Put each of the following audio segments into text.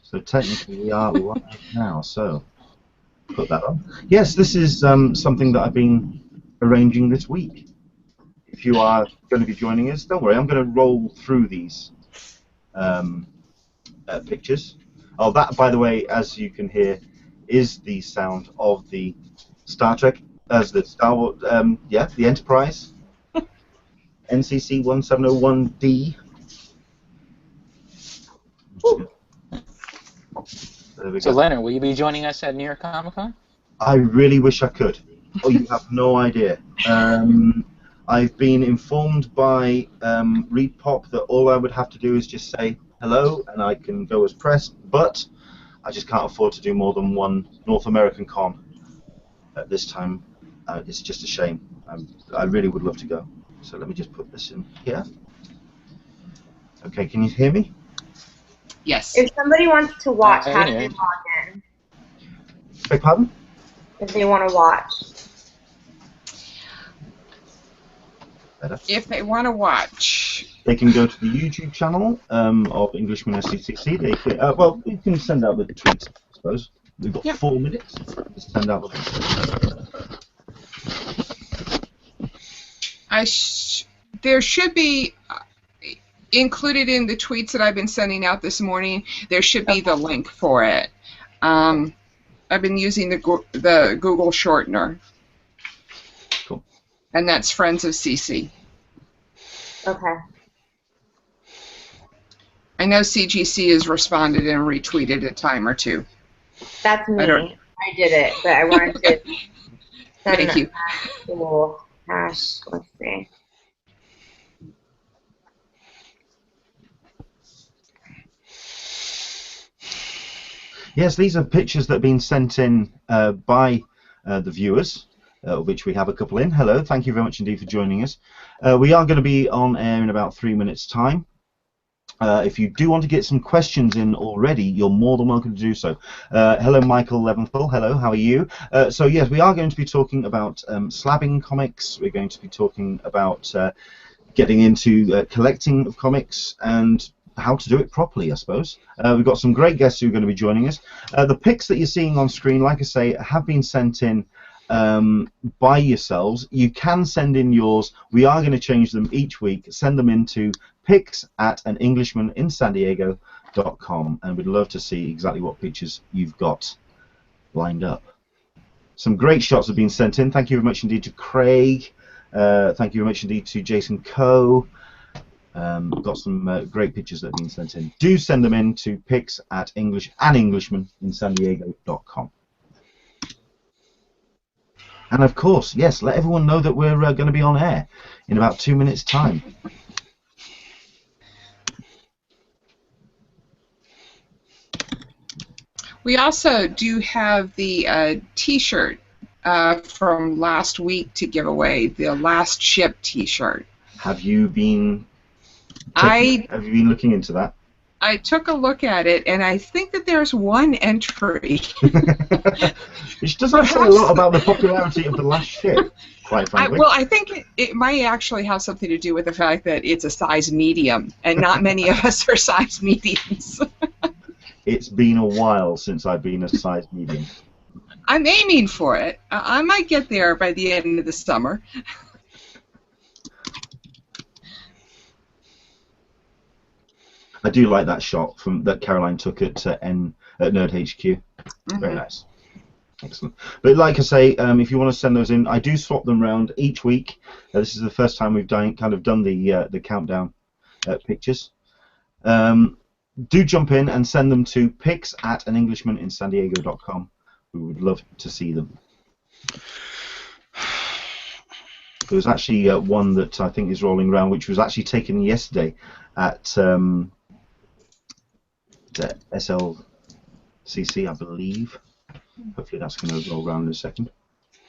So technically we are live now, so put that on. Yes, this is something that I've been arranging this week. If you are going to be joining us, don't worry, I'm going to roll through these pictures. Oh, that, by the way, as you can hear, is the sound of the Star Trek, as the Star Wars, the Enterprise, NCC 1701D. So, Leonard, will you be joining us at New York Comic Con? I really wish I could. Oh, you have no idea. I've been informed by Reed Pop that all I would have to do is just say hello, and I can go as press, but I just can't afford to do more than one North American con at this time. It's just a shame. I really would love to go. So let me just put this in here. Okay, can you hear me? Yes. If somebody wants to watch, how do they log in? Beg pardon? If they want to watch. Better. If they want to watch. They can go to the YouTube channel of Englishman SCCC. They can, well, you can send out the tweets, I suppose. We've got 4 minutes to send out the tweets. There should be, included in the tweets that I've been sending out this morning, there should be the link for it. I've been using the Google shortener. Cool. And that's Friends of CC. Okay. I know CGC has responded and retweeted a time or two. That's me. I did it, but I wanted to send Thank you. Cool hash. Let's see. Yes, these are pictures that have been sent in by the viewers, which we have a couple in. Hello, thank you very much indeed for joining us. We are going to be on air in about 3 minutes' time. If you do want to get some questions in already, you're more than welcome to do so. Hello, Michael Leventhal. Hello, how are you? So yes, we are going to be talking about slabbing comics. We're going to be talking about getting into collecting of comics and how to do it properly, I suppose. We've got some great guests who are going to be joining us. The pics that you're seeing on screen, like I say, have been sent in by yourselves. You can send in yours. We are going to change them each week. Send them into pics@englishmaninsandiego.com, and we'd love to see exactly what pictures you've got lined up. Some great shots have been sent in. Thank you very much indeed to Craig. Thank you very much indeed to Jason Coe. Got some great pictures that have been sent in. Do send them in to pics@englishmaninsandiego.com. And of course, yes, let everyone know that we're going to be on air in about 2 minutes' time. We also do have the T-shirt from last week to give away, the last ship T-shirt. Have you been looking into that? I took a look at it, and I think that there's one entry. Which doesn't say a lot about the popularity of the last ship, quite frankly. Well, I think it might actually have something to do with the fact that it's a size medium, and not many of us are size mediums. It's been a while since I've been a size medium. I'm aiming for it. I might get there by the end of the summer. I do like that shot that Caroline took at Nerd HQ. Mm-hmm. Very nice. Excellent. But like I say, if you want to send those in, I do swap them around each week. This is the first time we've done the countdown pictures. Do jump in and send them to pics@englishmaninsandiego.com. We would love to see them. There was actually one that I think is rolling around, which was actually taken yesterday at SLCC, I believe. Hopefully that's going to roll around in a second.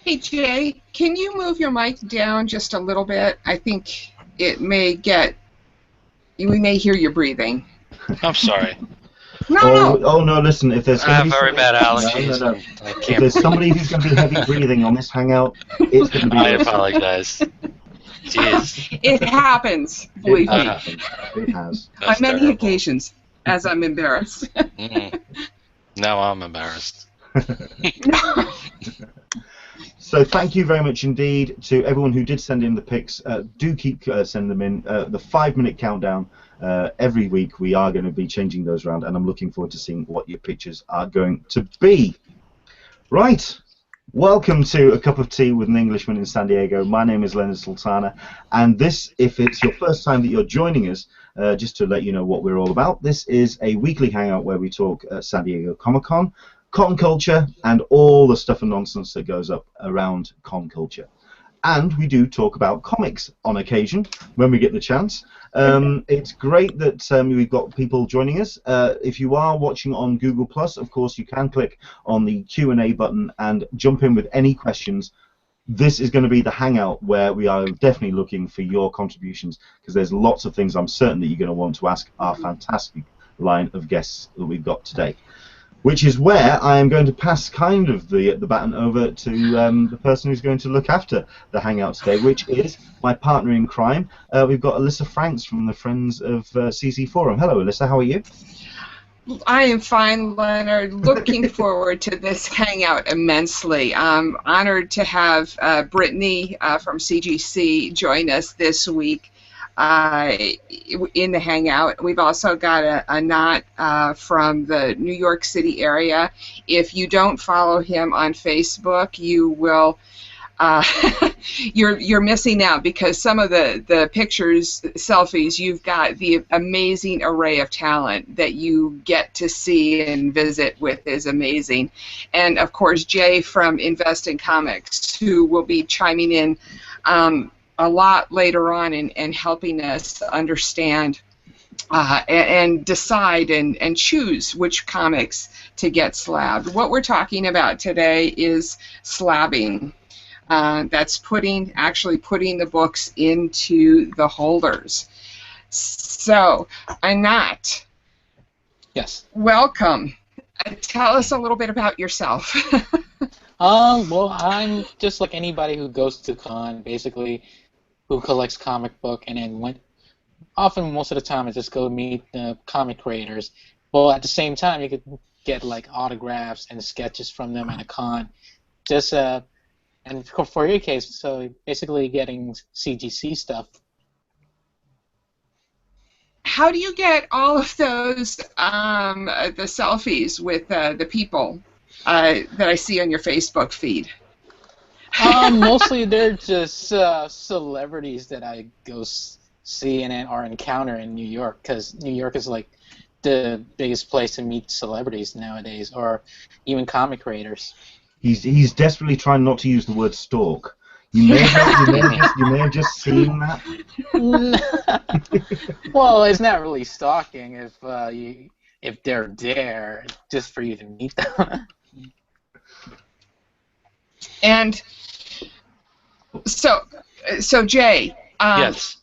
Hey, Jay, can you move your mic down just a little bit? I think it may we may hear you breathing. I'm sorry. No. Oh no! Listen, if there's I have very bad allergies. No. If there's somebody who's going to be heavy breathing on this hangout, it's going to be. I apologize. Jeez. It happens. Believe me. It has. On many occasions. as I'm embarrassed. Now I'm embarrassed. So thank you very much indeed to everyone who did send in the pics. Do keep sending them in. The 5-minute countdown every week. We are going to be changing those around, and I'm looking forward to seeing what your pictures are going to be. Right. Welcome to A Cup of Tea with an Englishman in San Diego. My name is Leonard Sultana, and this, if it's your first time that you're joining us, just to let you know what we're all about, this is a weekly hangout where we talk San Diego Comic-Con, con culture, and all the stuff and nonsense that goes up around con culture. And we do talk about comics on occasion when we get the chance. It's great that we've got people joining us. If you are watching on Google+, of course, you can click on the Q&A button and jump in with any questions. This is going to be the hangout where we are definitely looking for your contributions, because there's lots of things I'm certain that you're going to want to ask our fantastic line of guests that we've got today. Which is where I am going to pass kind of the baton over to the person who's going to look after the hangout today, which is my partner in crime. We've got Alyssa Franks from the Friends of CC Forum. Hello, Alyssa. How are you? I am fine, Leonard. Looking forward to this hangout immensely. I'm honored to have Brittany from CGC join us this week in the hangout. We've also got Anont from the New York City area. If you don't follow him on Facebook, you will you're missing out, because some of the pictures, selfies, you've got the amazing array of talent that you get to see and visit with is amazing. And of course, Jay from Invest in Comics, who will be chiming in a lot later on and helping us understand and decide and choose which comics to get slabbed. What we're talking about today is slabbing. That's actually putting the books into the holders. So, Anont. Yes. Welcome. Tell us a little bit about yourself. Well, I'm just like anybody who goes to con, basically, who collects comic book, and then often most of the time I just go meet the comic creators. But at the same time, you could get like autographs and sketches from them at a con. Just and for your case, so basically getting CGC stuff. How do you get all of those the selfies with the people that I see on your Facebook feed? Mostly they're just celebrities that I go see or encounter in New York, because New York is like the biggest place to meet celebrities nowadays, or even comic creators. He's desperately trying not to use the word stalk. You may have just seen that. Well, it's not really stalking if they're there just for you to meet them. And so Jay. Yes.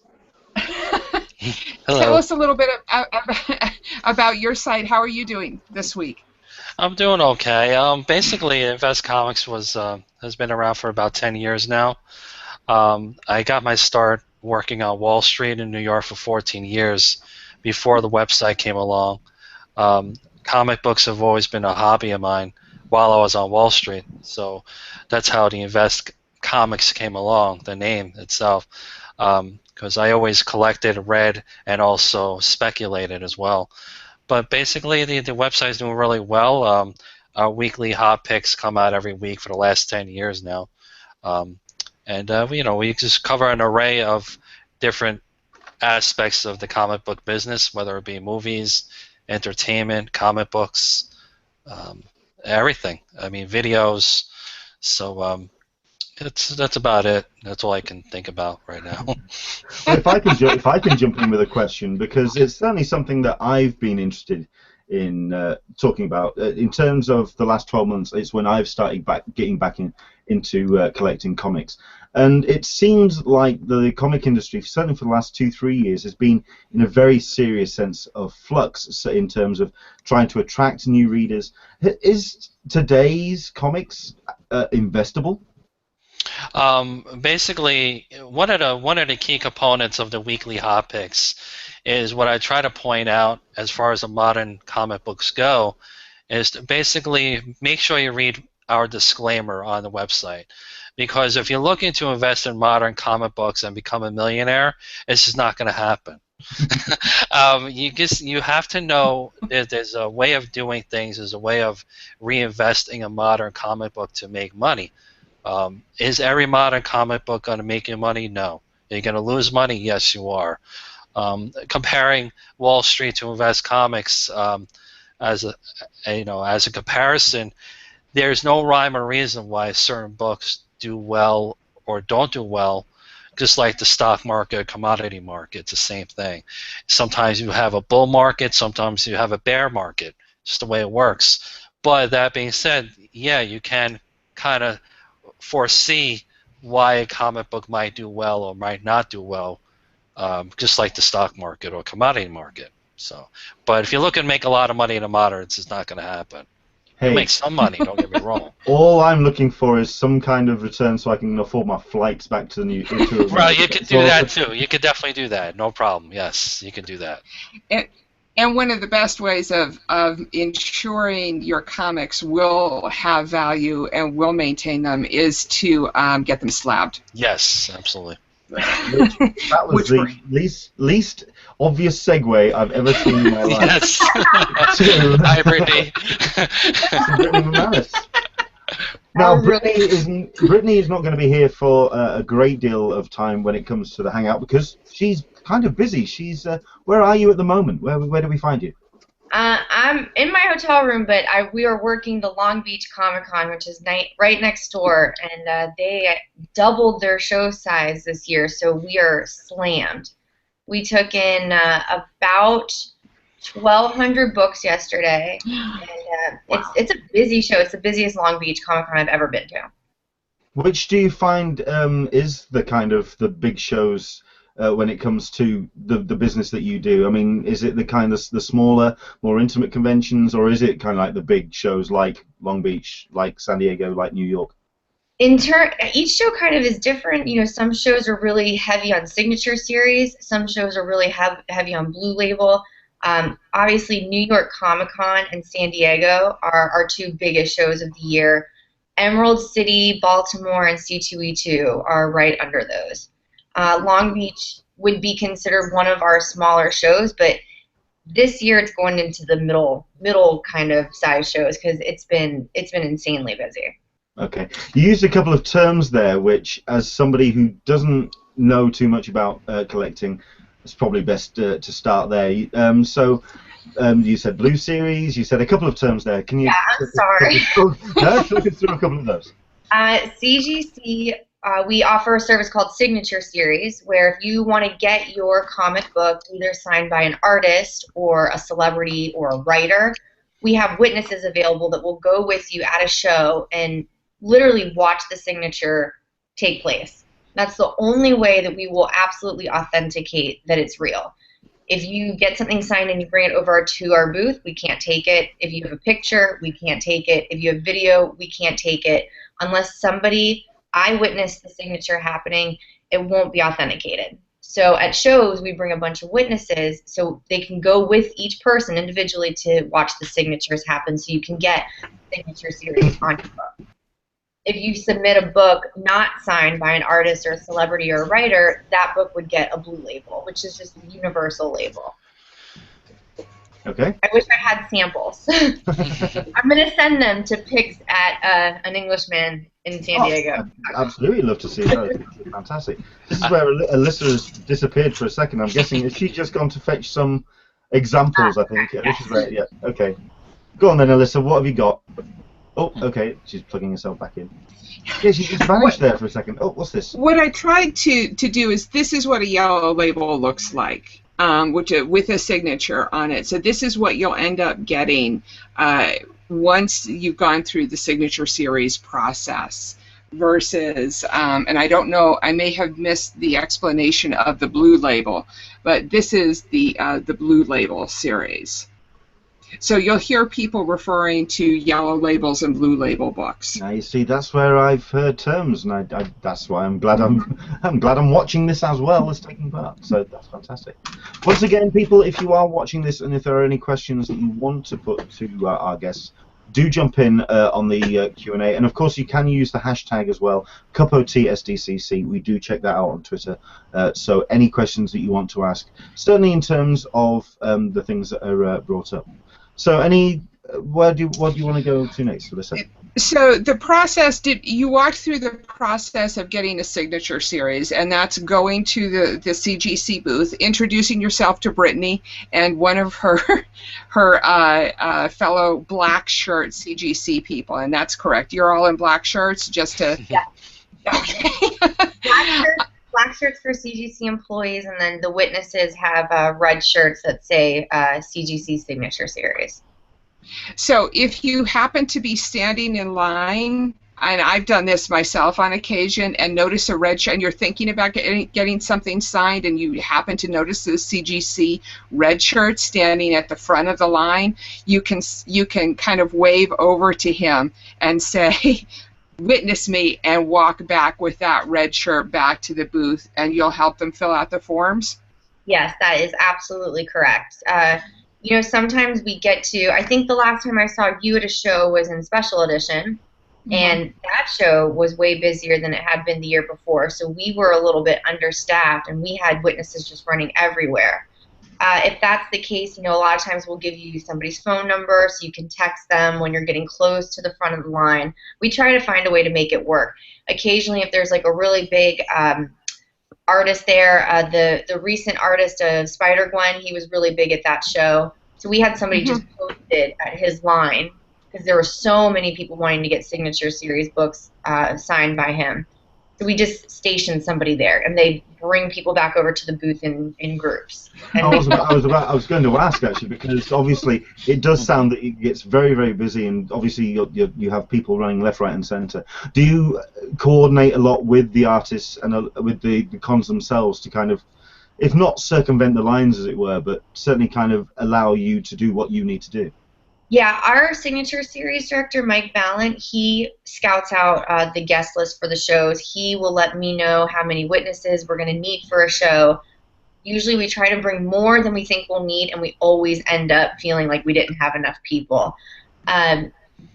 Hello. Tell us a little bit about your site. How are you doing this week? I'm doing okay. Basically, Invest Comics has been around for about 10 years now. I got my start working on Wall Street in New York for 14 years before the website came along. Comic books have always been a hobby of mine while I was on Wall Street, so that's how the Invest Comics came along, the name itself, because I always collected, read, and also speculated as well. But basically, the website is doing really well. Our weekly hot picks come out every week for the last 10 years now. We just cover an array of different aspects of the comic book business, whether it be movies, entertainment, comic books, everything. I mean, videos. So that's about it. That's all I can think about right now. If I can jump in with a question, because it's certainly something that I've been interested in talking about. In terms of the last 12 months, it's when I've started getting back into collecting comics. And it seems like the comic industry, certainly for the last 2-3 years, has been in a very serious sense of flux in terms of trying to attract new readers. Is today's comics investable? Basically, one of the key components of the weekly hot picks is what I try to point out as far as the modern comic books go, is to basically make sure you read our disclaimer on the website. Because if you're looking to invest in modern comic books and become a millionaire, it's just not going to happen. You have to know that there's a way of doing things, there's a way of reinvesting a modern comic book to make money. Is every modern comic book going to make you money? No. Are you going to lose money? Yes, you are. Comparing Wall Street to Invest Comics as a comparison, there's no rhyme or reason why certain books do well or don't do well. Just like the stock market, commodity market, it's the same thing. Sometimes you have a bull market, sometimes you have a bear market. Just the way it works. But that being said, yeah, you can kind of foresee why a comic book might do well or might not do well, just like the stock market or commodity market. So, but if you're looking to make a lot of money in the moderns, it's not going to happen. Hey, You'll make some money, don't get me wrong. all I'm looking for is some kind of return so I can afford my flights back to the new. Well, you could do that too. You could definitely do that. No problem. Yes, you can do that. And one of the best ways of ensuring your comics will have value and will maintain them is to get them slabbed. Yes, absolutely. That was the least obvious segue I've ever seen in my life. Yes. Hi, Brittany. Brittany McManus. Now, Brittany is not going to be here for a great deal of time when it comes to the Hangout because she's kind of busy. She's where are you at the moment? Where do we find you? I'm in my hotel room, but we are working the Long Beach Comic Con, which is right next door, and they doubled their show size this year, so we are slammed. We took in about 1,200 books yesterday, and wow. It's a busy show. It's the busiest Long Beach Comic Con I've ever been to. Which do you find is the kind of the big shows when it comes to the business that you do? I mean, is it the kind of the smaller, more intimate conventions, or is it kind of like the big shows like Long Beach, like San Diego, like New York? Each show kind of is different. You know, some shows are really heavy on signature series. Some shows are really heavy on Blue Label. Obviously, New York Comic Con and San Diego are our two biggest shows of the year. Emerald City, Baltimore, and C2E2 are right under those. Long Beach would be considered one of our smaller shows, but this year it's going into the middle kind of size shows because it's been insanely busy. Okay, you used a couple of terms there, which, as somebody who doesn't know too much about collecting, it's probably best to start there. You said Blue Series. You said a couple of terms there. Can you? Yeah, I'm sorry. No, talk us through a couple of those. CGC. We offer a service called Signature Series, where if you want to get your comic book either signed by an artist or a celebrity or a writer, we have witnesses available that will go with you at a show and literally watch the signature take place. That's the only way that we will absolutely authenticate that it's real. If you get something signed and you bring it over to our booth, we can't take it. If you have a picture, we can't take it. If you have video, we can't take it. Unless somebody eyewitnessed the signature happening, it won't be authenticated. So at shows, we bring a bunch of witnesses so they can go with each person individually to watch the signatures happen so you can get signature series on your book. If you submit a book not signed by an artist or a celebrity or a writer, that book would get a Blue Label, which is just a universal label. Okay. I wish I had samples. I'm going to send them to Pix at an Englishman in San Diego. I'd absolutely love to see that. It's fantastic. This is where Alyssa has disappeared for a second. I'm guessing, has she just gone to fetch some examples, I think? Yes. This is where, yeah, okay. Go on then, Alyssa, what have you got? Oh, okay, she's plugging herself back in. Yeah, she just vanished there for a second. Oh, what's this? What I tried to do is, this is what a yellow label looks like, with a signature on it. So this is what you'll end up getting once you've gone through the signature series process. Versus, and I don't know, I may have missed the explanation of the Blue Label, but this is the Blue Label series. So you'll hear people referring to yellow labels and blue label books. Now you see, that's where I've heard terms, and that's why I'm glad I'm glad I'm watching this as well as taking part. So that's fantastic. Once again, people, if you are watching this and if there are any questions that you want to put to our guests, do jump in on the Q&A, and of course you can use the hashtag as well, CupOTSDCC. We do check that out on Twitter. So any questions that you want to ask, certainly in terms of the things that are brought up. So what do you want to go to next, Alyssa? So the process, you walked through the process of getting a signature series, and that's going to the CGC booth, introducing yourself to Brittany and one of her fellow black shirt CGC people, and that's correct. You're all in black shirts, just to... Yeah. Okay. Black shirts for CGC employees, and then the witnesses have red shirts that say CGC Signature Series. So if you happen to be standing in line, and I've done this myself on occasion, and notice a red shirt, and you're thinking about getting something signed, and you happen to notice the CGC red shirt standing at the front of the line, you can kind of wave over to him and say, witness me, and walk back with that red shirt back to the booth, and you'll help them fill out the forms? Yes, that is absolutely correct. You know, sometimes we get to, I think the last time I saw you at a show was in Special Edition, and that show was way busier than it had been the year before, so we were a little bit understaffed, and we had witnesses just running everywhere. If that's the case, you know, a lot of times we'll give you somebody's phone number so you can text them when you're getting close to the front of the line. We try to find a way to make it work. Occasionally, if there's like a really big artist there, the recent artist of Spider-Gwen, he was really big at that show. So we had somebody just posted at his line because there were so many people wanting to get Signature Series books signed by him. So we just stationed somebody there, and they bring people back over to the booth in groups. And I was going to ask actually, because obviously it does sound that it gets very, very busy, and obviously you have people running left, right, and centre. Do you coordinate a lot with the artists and with the cons themselves to kind of, if not circumvent the lines as it were, but certainly kind of allow you to do what you need to do? Yeah, our Signature Series director, Mike Vallant, he scouts out the guest list for the shows. He will let me know how many witnesses we're going to need for a show. Usually we try to bring more than we think we'll need, and we always end up feeling like we didn't have enough people.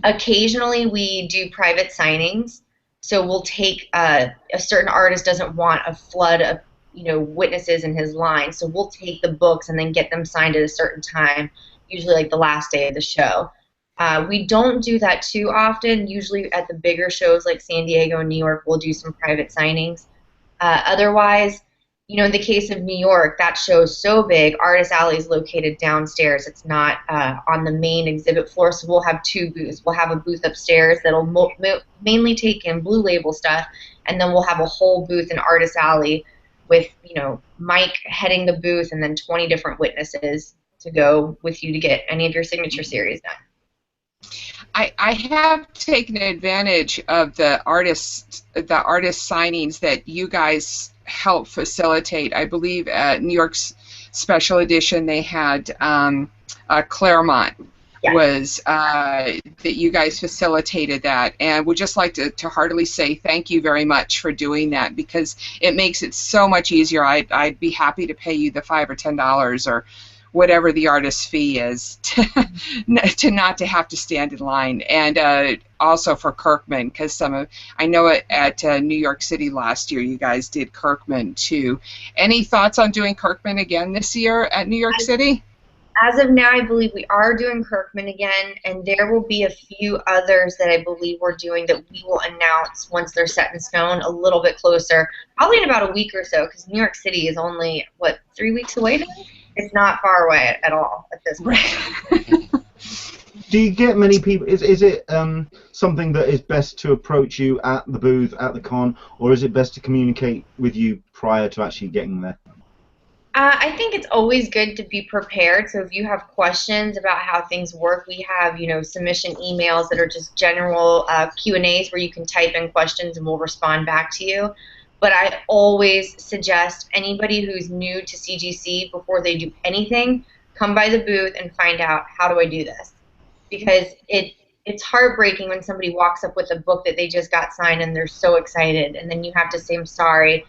Occasionally we do private signings, so we'll take a certain artist doesn't want a flood of witnesses in his line, so we'll take the books and then get them signed at a certain time, usually like the last day of the show. We don't do that too often. Usually at the bigger shows like San Diego and New York, we'll do some private signings. Otherwise, in the case of New York, that show is so big, Artist Alley is located downstairs. It's not on the main exhibit floor, so we'll have two booths. We'll have a booth upstairs that'll mainly take in Blue Label stuff, and then we'll have a whole booth in Artist Alley with, Mike heading the booth and then 20 different witnesses to go with you to get any of your Signature Series done. I have taken advantage of the artist signings that you guys help facilitate. I believe at New York's Special Edition they had Claremont. Yes. Was that you guys facilitated that, and would just like to heartily say thank you very much for doing that, because it makes it so much easier. I'd be happy to pay you the $5 or $10 or whatever the artist's fee is to not to have to stand in line, and also for Kirkman, because I know at New York City last year you guys did Kirkman too. Any thoughts on doing Kirkman again this year at New York City? As of now, I believe we are doing Kirkman again, and there will be a few others that I believe we're doing that we will announce once they're set in stone a little bit closer, probably in about a week or so, because New York City is only, 3 weeks away now? It's not far away at all at this point. Do you get many people? Is it something that is best to approach you at the booth, at the con, or is it best to communicate with you prior to actually getting there? I think it's always good to be prepared. So if you have questions about how things work, we have submission emails that are just general Q&As where you can type in questions and we'll respond back to you. But I always suggest anybody who's new to CGC, before they do anything, come by the booth and find out, how do I do this? Because it's heartbreaking when somebody walks up with a book that they just got signed and they're so excited, and then you have to say, I'm sorry,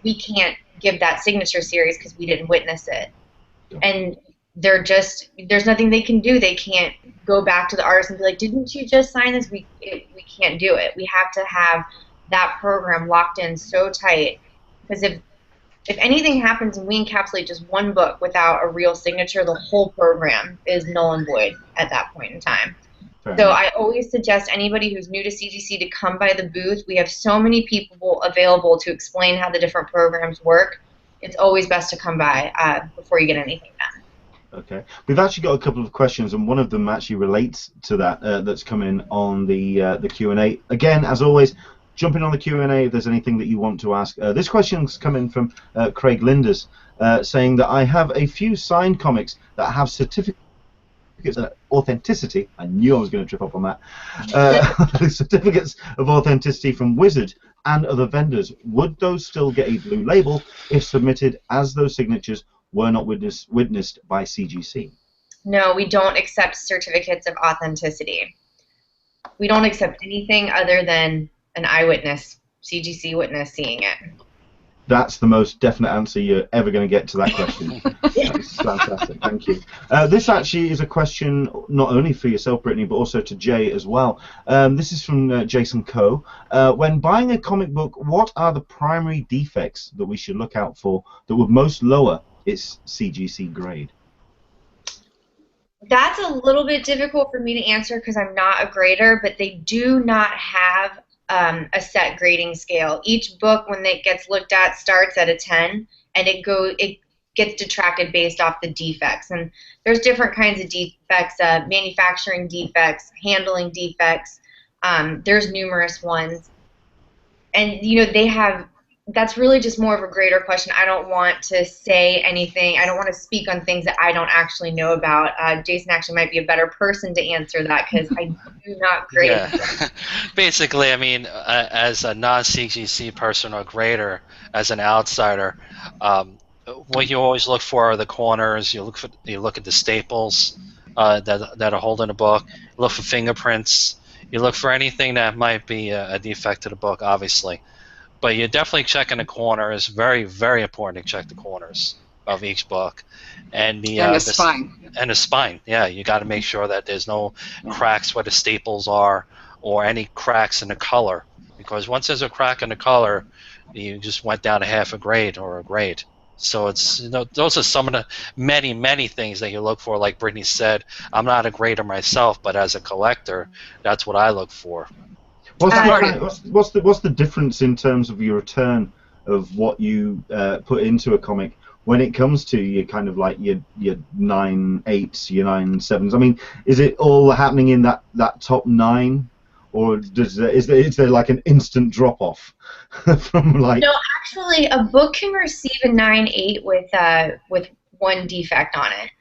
we can't give that signature series because we didn't witness it. And there's nothing they can do. They can't go back to the artist and be like, didn't you just sign this? We can't do it. We have to have that program locked in so tight, because if anything happens and we encapsulate just one book without a real signature, the whole program is null and void at that point in time. So I always suggest anybody who's new to CGC to come by the booth. We have so many people available to explain how the different programs work. It's always best to come by before you get anything done. Okay. We've actually got a couple of questions, and one of them actually relates to that that's come in on the Q&A. Again, as always, jump in on the Q&A if there's anything that you want to ask. This question's come in from Craig Linders, saying that I have a few signed comics that have certificates of authenticity. I knew I was going to trip up on that. Certificates of authenticity from Wizard and other vendors. Would those still get a blue label if submitted, as those signatures were not witnessed by CGC? No, we don't accept certificates of authenticity. We don't accept anything other than an eyewitness, CGC witness seeing it. That's the most definite answer you're ever going to get to that question. That's fantastic. Thank you. This actually is a question not only for yourself, Brittany, but also to Jay as well. This is from Jason Coe. When buying a comic book, what are the primary defects that we should look out for that would most lower its CGC grade? That's a little bit difficult for me to answer because I'm not a grader, but they do not have a set grading scale. Each book, when it gets looked at, starts at a 10, and it gets detracted based off the defects. And there's different kinds of defects, manufacturing defects, handling defects. There's numerous ones. And, you know, that's really just more of a grader question. I don't want to say anything. I don't want to speak on things that I don't actually know about. Jason actually might be a better person to answer that because I do not grade. Yeah. Basically, I mean, as a non-CGC person or grader, as an outsider, what you always look for are the corners. You look at the staples that are holding a book. You look for fingerprints. You look for anything that might be a defect to the book, obviously. But you're definitely checking the corners. Very, very important to check the corners of each book, and the spine. And the spine. Yeah, you got to make sure that there's no cracks where the staples are, or any cracks in the color. Because once there's a crack in the color, you just went down a half a grade or a grade. So it's, you know, those are some of the many, many things that you look for. Like Brittany said, I'm not a grader myself, but as a collector, that's what I look for. What's the difference in terms of your return of what you put into a comic when it comes to your kind of like your 9/8s, your 9/7s? I mean, is it all happening in that top 9, or is there like an instant drop off from like? No, actually, a book can receive a 9/8 with one defect on it.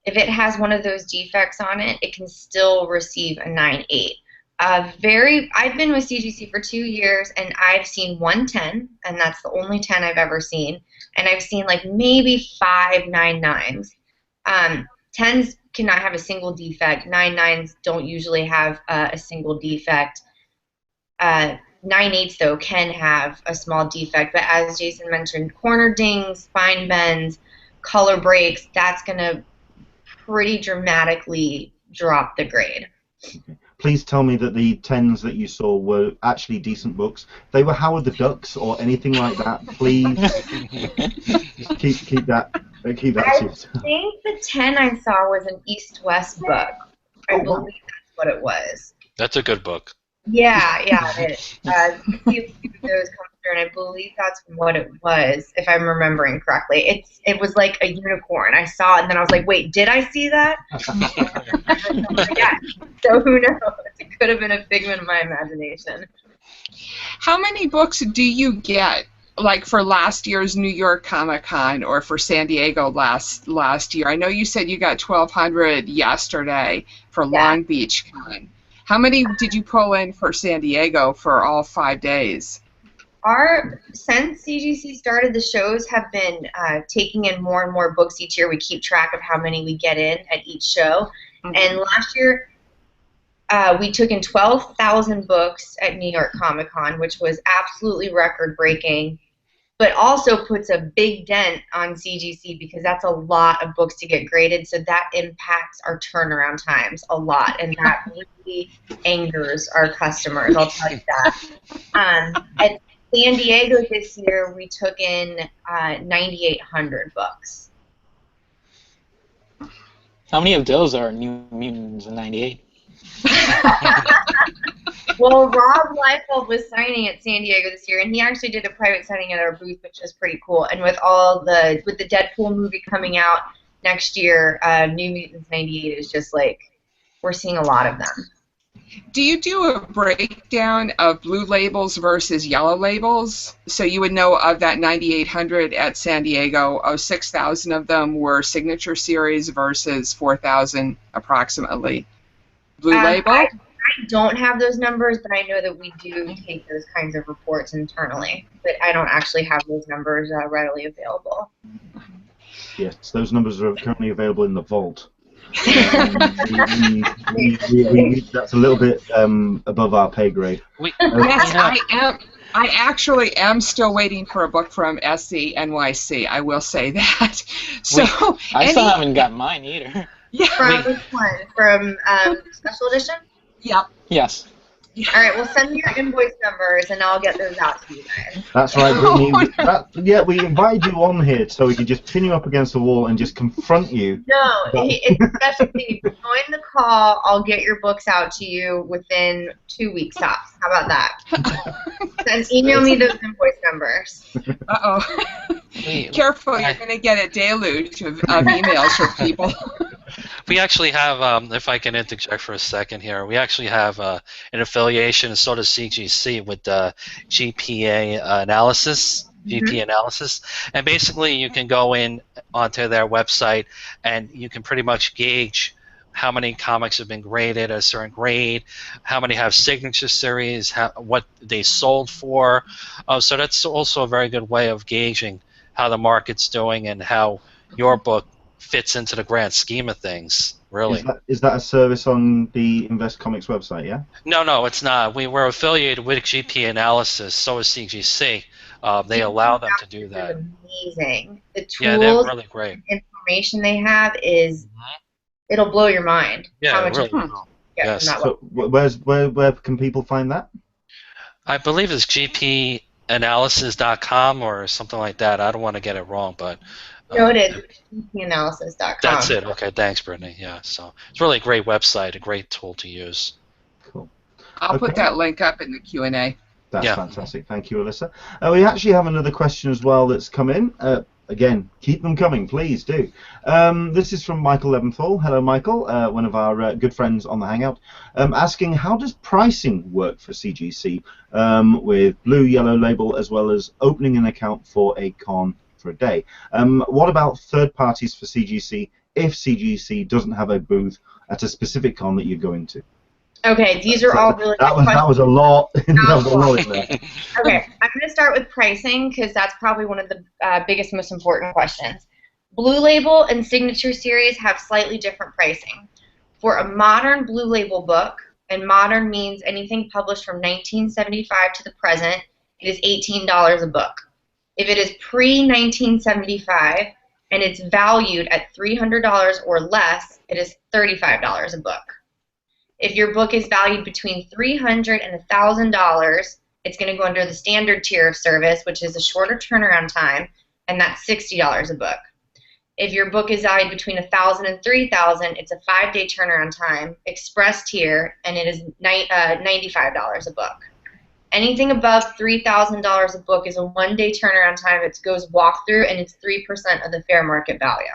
If it has one of those defects on it, it can still receive a 9/8. I've been with CGC for 2 years, and I've seen 110, and that's the only 10 I've ever seen. And I've seen like maybe 5 9/9s. 10s cannot have a single defect. 9/9s don't usually have a single defect. 9/8s though can have a small defect, but as Jason mentioned, corner dings, spine bends, color breaks, that's going to pretty dramatically drop the grade. Okay. Please tell me that the 10s that you saw were actually decent books. They were Howard the Ducks or anything like that. Please keep that. I think the 10 I saw was an East-West book. I believe that's what it was. That's a good book. Yeah, it is. Those come through, and I believe that's what it was, if I'm remembering correctly. It was like a unicorn. I saw it, and then I was like, wait, did I see that? Yeah. So who knows? It could have been a figment of my imagination. How many books do you get, like for last year's New York Comic Con or for San Diego last year? I know you said you got 1,200 yesterday for Long Beach Con. How many did you pull in for San Diego for all 5 days? Since CGC started, the shows have been taking in more and more books each year. We keep track of how many we get in at each show. Mhm. And last year, we took in 12,000 books at New York Comic Con, which was absolutely record-breaking, but also puts a big dent on CGC because that's a lot of books to get graded, so that impacts our turnaround times a lot, and that really angers our customers, I'll tell you that. At San Diego this year, we took in 9,800 books. How many of those are New Mutants in '98? Well, Rob Liefeld was signing at San Diego this year, and he actually did a private signing at our booth, which was pretty cool. And with the Deadpool movie coming out next year, New Mutants '98 is just like, we're seeing a lot of them. Do you do a breakdown of blue labels versus yellow labels? So you would know of that 9,800 at San Diego, 6,000 of them were signature series versus 4,000 approximately blue label? I don't have those numbers, but I know that we do take those kinds of reports internally. But I don't actually have those numbers readily available. Yes, those numbers are currently available in the vault. That's a little bit above our pay grade. Yes, I am. I actually am still waiting for a book from SC NYC. I will say that. So I still haven't got mine either. Yeah. From which one? From Special Edition? Yep. Yes. All right, well, send me your invoice numbers, and I'll get those out to you guys. That's right, Brittany. Yeah, we invited you on here so we could just pin you up against the wall and just confront you. No, it's a special thing. If you join the call, I'll get your books out to you within 2 weeks tops. How about that? Then email me those invoice numbers. Uh-oh. Careful, you're going to get a deluge of emails from people. We actually have, if I can interject for a second here, we actually have an affiliation, so does CGC, with GPA analysis, GP analysis, and basically you can go in onto their website and you can pretty much gauge how many comics have been graded at a certain grade, how many have signature series, what they sold for. So that's also a very good way of gauging how the market's doing and how your book fits into the grand scheme of things, really. Is that a service on the Invest Comics website, yeah? No, it's not. We're affiliated with GP Analysis, so is CGC. They allow them to do that. Amazing. The tools, yeah, they're really great. Information they have is, it'll blow your mind. Yeah, how much really you get yes. from that So where can people find that? I believe it's gpanalysis.com or something like that. I don't want to get it wrong, but... No, it is. GPanalysis.com. That's it. Okay, thanks, Brittany. Yeah, so it's really a great website, a great tool to use. Cool. I'll put that link up in the Q&A. That's fantastic. Thank you, Alyssa. We actually have another question as well that's come in. Again, keep them coming, please do. This is from Michael Leventhal. Hello, Michael, one of our good friends on the Hangout, asking how does pricing work for CGC with blue, yellow label, as well as opening an account for a con for a day. What about third parties for CGC if CGC doesn't have a booth at a specific con that you're going to? Okay, these are all really good questions. That was a lot. That was a lot in there. Okay, I'm going to start with pricing because that's probably one of the biggest, most important questions. Blue Label and Signature Series have slightly different pricing. For a modern Blue Label book, and modern means anything published from 1975 to the present, it is $18 a book. If it is pre-1975 and it's valued at $300 or less, it is $35 a book. If your book is valued between $300 and $1,000, it's going to go under the standard tier of service, which is a shorter turnaround time, and that's $60 a book. If your book is valued between $1,000 and $3,000, it's a 5-day turnaround time, express tier, and it is $95 a book. Anything above $3,000 a book is a 1-day turnaround time. It goes walkthrough, and it's 3% of the fair market value.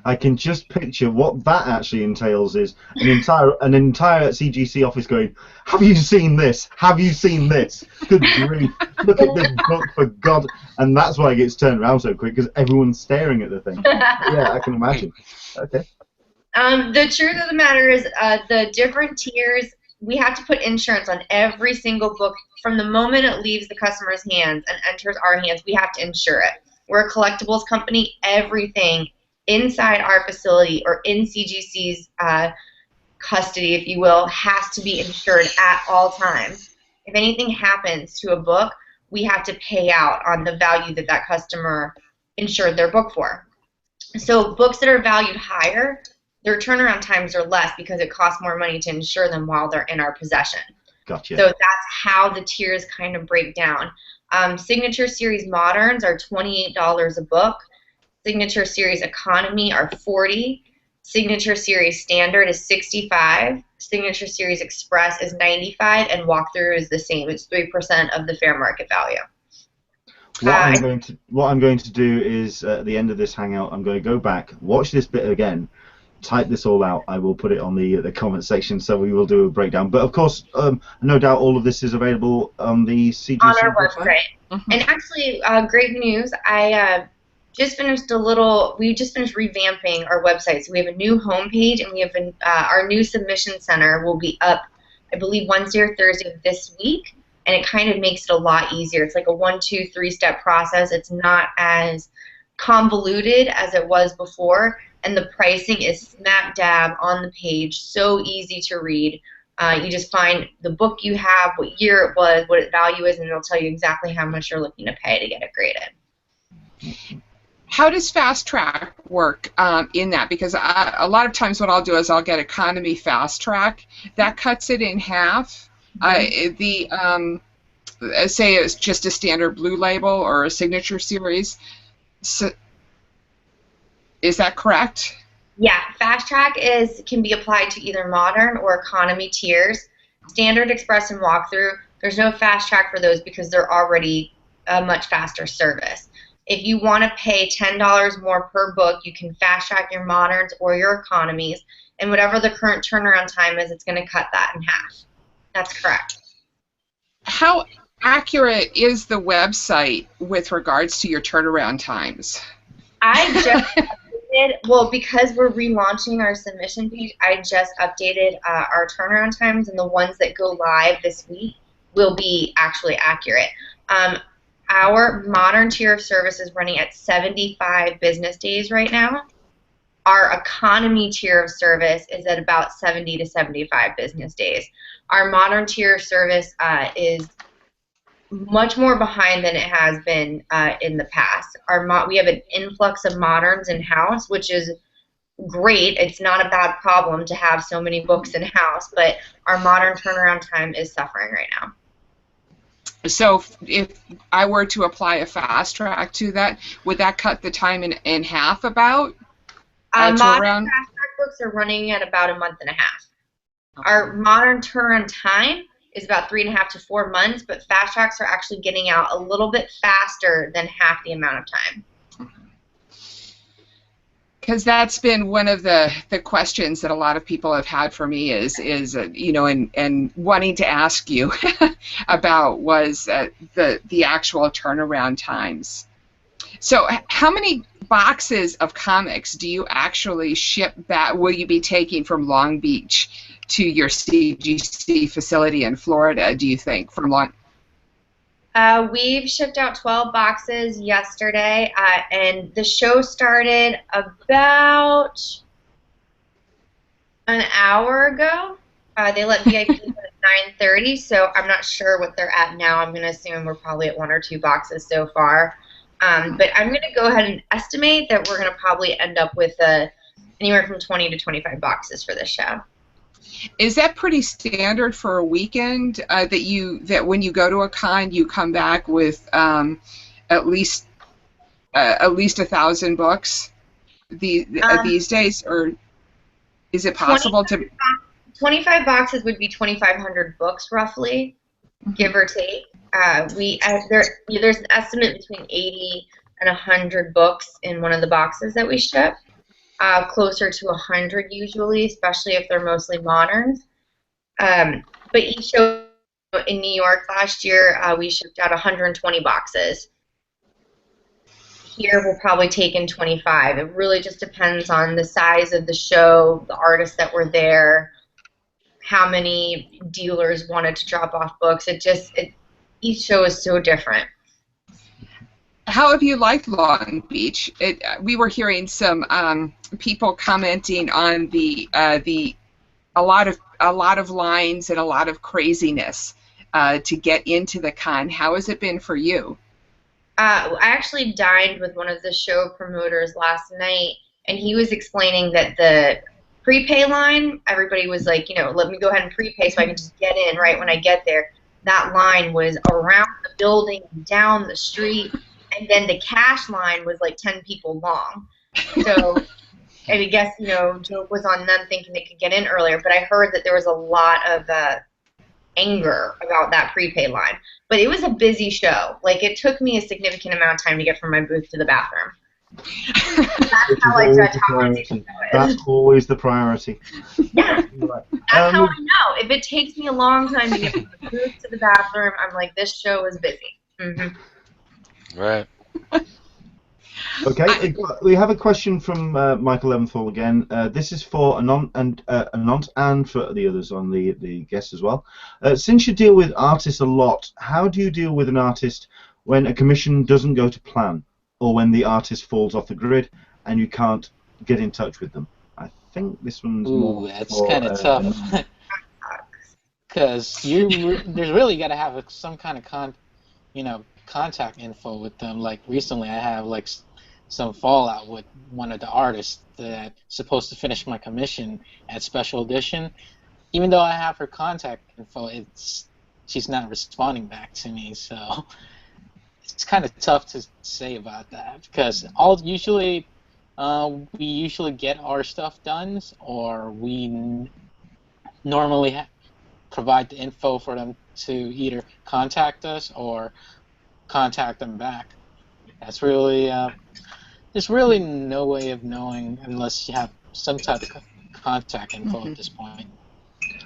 I can just picture what that actually entails is an entire CGC office going, have you seen this? Have you seen this? Good grief. Look at this book, for God. And that's why it gets turned around so quick, because everyone's staring at the thing. Yeah, I can imagine. Okay. The truth of the matter is the different tiers, we have to put insurance on every single book from the moment it leaves the customer's hands and enters our hands, we have to insure it. We're a collectibles company. Everything inside our facility or in CGC's custody, if you will, has to be insured at all times. If anything happens to a book, we have to pay out on the value that that customer insured their book for. So books that are valued higher, their turnaround times are less because it costs more money to insure them while they're in our possession. Gotcha. So that's how the tiers kind of break down. Signature Series Moderns are $28 a book. Signature Series Economy are $40. Signature Series Standard is $65. Signature Series Express is $95, and Walkthrough is the same. It's 3% of the fair market value. What I'm going to do is at the end of this hangout, I'm going to go back, watch this bit again, type this all out. I will put it on the comment section, so we will do a breakdown. But of course, no doubt all of this is available on the CGC on our website. Mm-hmm. And actually, great news! We just finished revamping our website. So we have a new homepage, and we have our new submission center will be up, I believe, Wednesday or Thursday of this week. And it kind of makes it a lot easier. It's like a 1, 2, 3-step process. It's not as convoluted as it was before, and the pricing is smack dab on the page, so easy to read. You just find the book you have, what year it was, what its value is, and it'll tell you exactly how much you're looking to pay to get it graded. How does Fast Track work in that? Because a lot of times what I'll do is I'll get Economy Fast Track. That cuts it in half. Say it's just a standard blue label or a signature series. So, is that correct? Yeah, Fast Track can be applied to either modern or economy tiers. Standard, Express, and Walkthrough, there's no Fast Track for those because they're already a much faster service. If you want to pay $10 more per book, you can Fast Track your moderns or your economies, and whatever the current turnaround time is, it's going to cut that in half. That's correct. How accurate is the website with regards to your turnaround times? I just updated, well, because we're relaunching our submission page, I just updated our turnaround times, and the ones that go live this week will be actually accurate. Our modern tier of service is running at 75 business days right now. Our economy tier of service is at about 70 to 75 business days. Our modern tier of service is much more behind than it has been in the past. We have an influx of moderns in-house, which is great. It's not a bad problem to have so many books in-house, but our modern turnaround time is suffering right now. So if I were to apply a Fast Track to that, would that cut the time in half about? Modern Fast Track books are running at about a month and a half. Okay. Our modern turnaround time is about 3.5 to 4 months, but Fast Tracks are actually getting out a little bit faster than half the amount of time. Because that's been one of the questions that a lot of people have had for me is you know, and wanting to ask you about was the actual turnaround times. So how many boxes of comics do you actually ship back, will you be taking from Long Beach to your CGC facility in Florida, do you think, from Long? We've shipped out 12 boxes yesterday, and the show started about an hour ago. They let VIPs in at 9:30, so I'm not sure what they're at now. I'm going to assume we're probably at 1 or 2 boxes so far. But I'm going to go ahead and estimate that we're going to probably end up with anywhere from 20 to 25 boxes for this show. Is that pretty standard for a weekend, that when you go to a con you come back with at least 1,000 books these days, or is it possible 25 boxes would be 2,500 books roughly, give or take. There's an estimate between 80 and 100 books in one of the boxes that we ship. Closer to 100 usually, especially if they're mostly moderns. But each show in New York last year, we shipped out 120 boxes. Here we'll probably take in 25. It really just depends on the size of the show, the artists that were there, how many dealers wanted to drop off books. each show is so different. How have you liked Long Beach? We were hearing some people commenting on a lot of lines and a lot of craziness to get into the con. How has it been for you? I actually dined with one of the show promoters last night, and he was explaining that the prepay line, everybody was like, let me go ahead and prepay so I can just get in right when I get there. That line was around the building, down the street, and then the cash line was like 10 people long. So I guess, joke was on them thinking they could get in earlier, but I heard that there was a lot of anger about that prepay line. But it was a busy show. Like, it took me a significant amount of time to get from my booth to the bathroom. That's how I judge how busy the show is. That's always the priority. Yeah. That's how I know. If it takes me a long time to get from the booth to the bathroom, I'm like, this show is busy. Mm-hmm. Right. Okay, we have a question from Michael Leventhal again. This is for Anont and for the others on the guests as well. Since you deal with artists a lot, how do you deal with an artist when a commission doesn't go to plan, or when the artist falls off the grid and you can't get in touch with them? I think this one's more. That's kind of tough. Because there's really got to have some kind of contact info with them. Like recently, I have like some fallout with one of the artists that's supposed to finish my commission at Special Edition. Even though I have her contact info, she's not responding back to me. So it's kind of tough to say about that, because we usually get our stuff done, or we normally provide the info for them to either contact us or contact them back. That's really there's really no way of knowing unless you have some type of contact info at this point.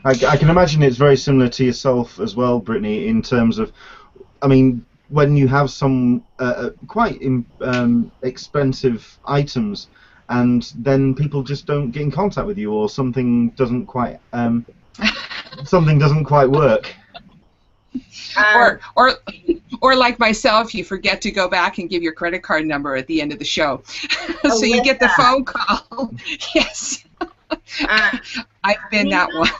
I can imagine it's very similar to yourself as well, Brittany, in terms of, I mean, when you have some quite expensive items, and then people just don't get in contact with you, or something doesn't quite work. Or like myself, you forget to go back and give your credit card number at the end of the show, so you get the phone call. Yes, I've been that one.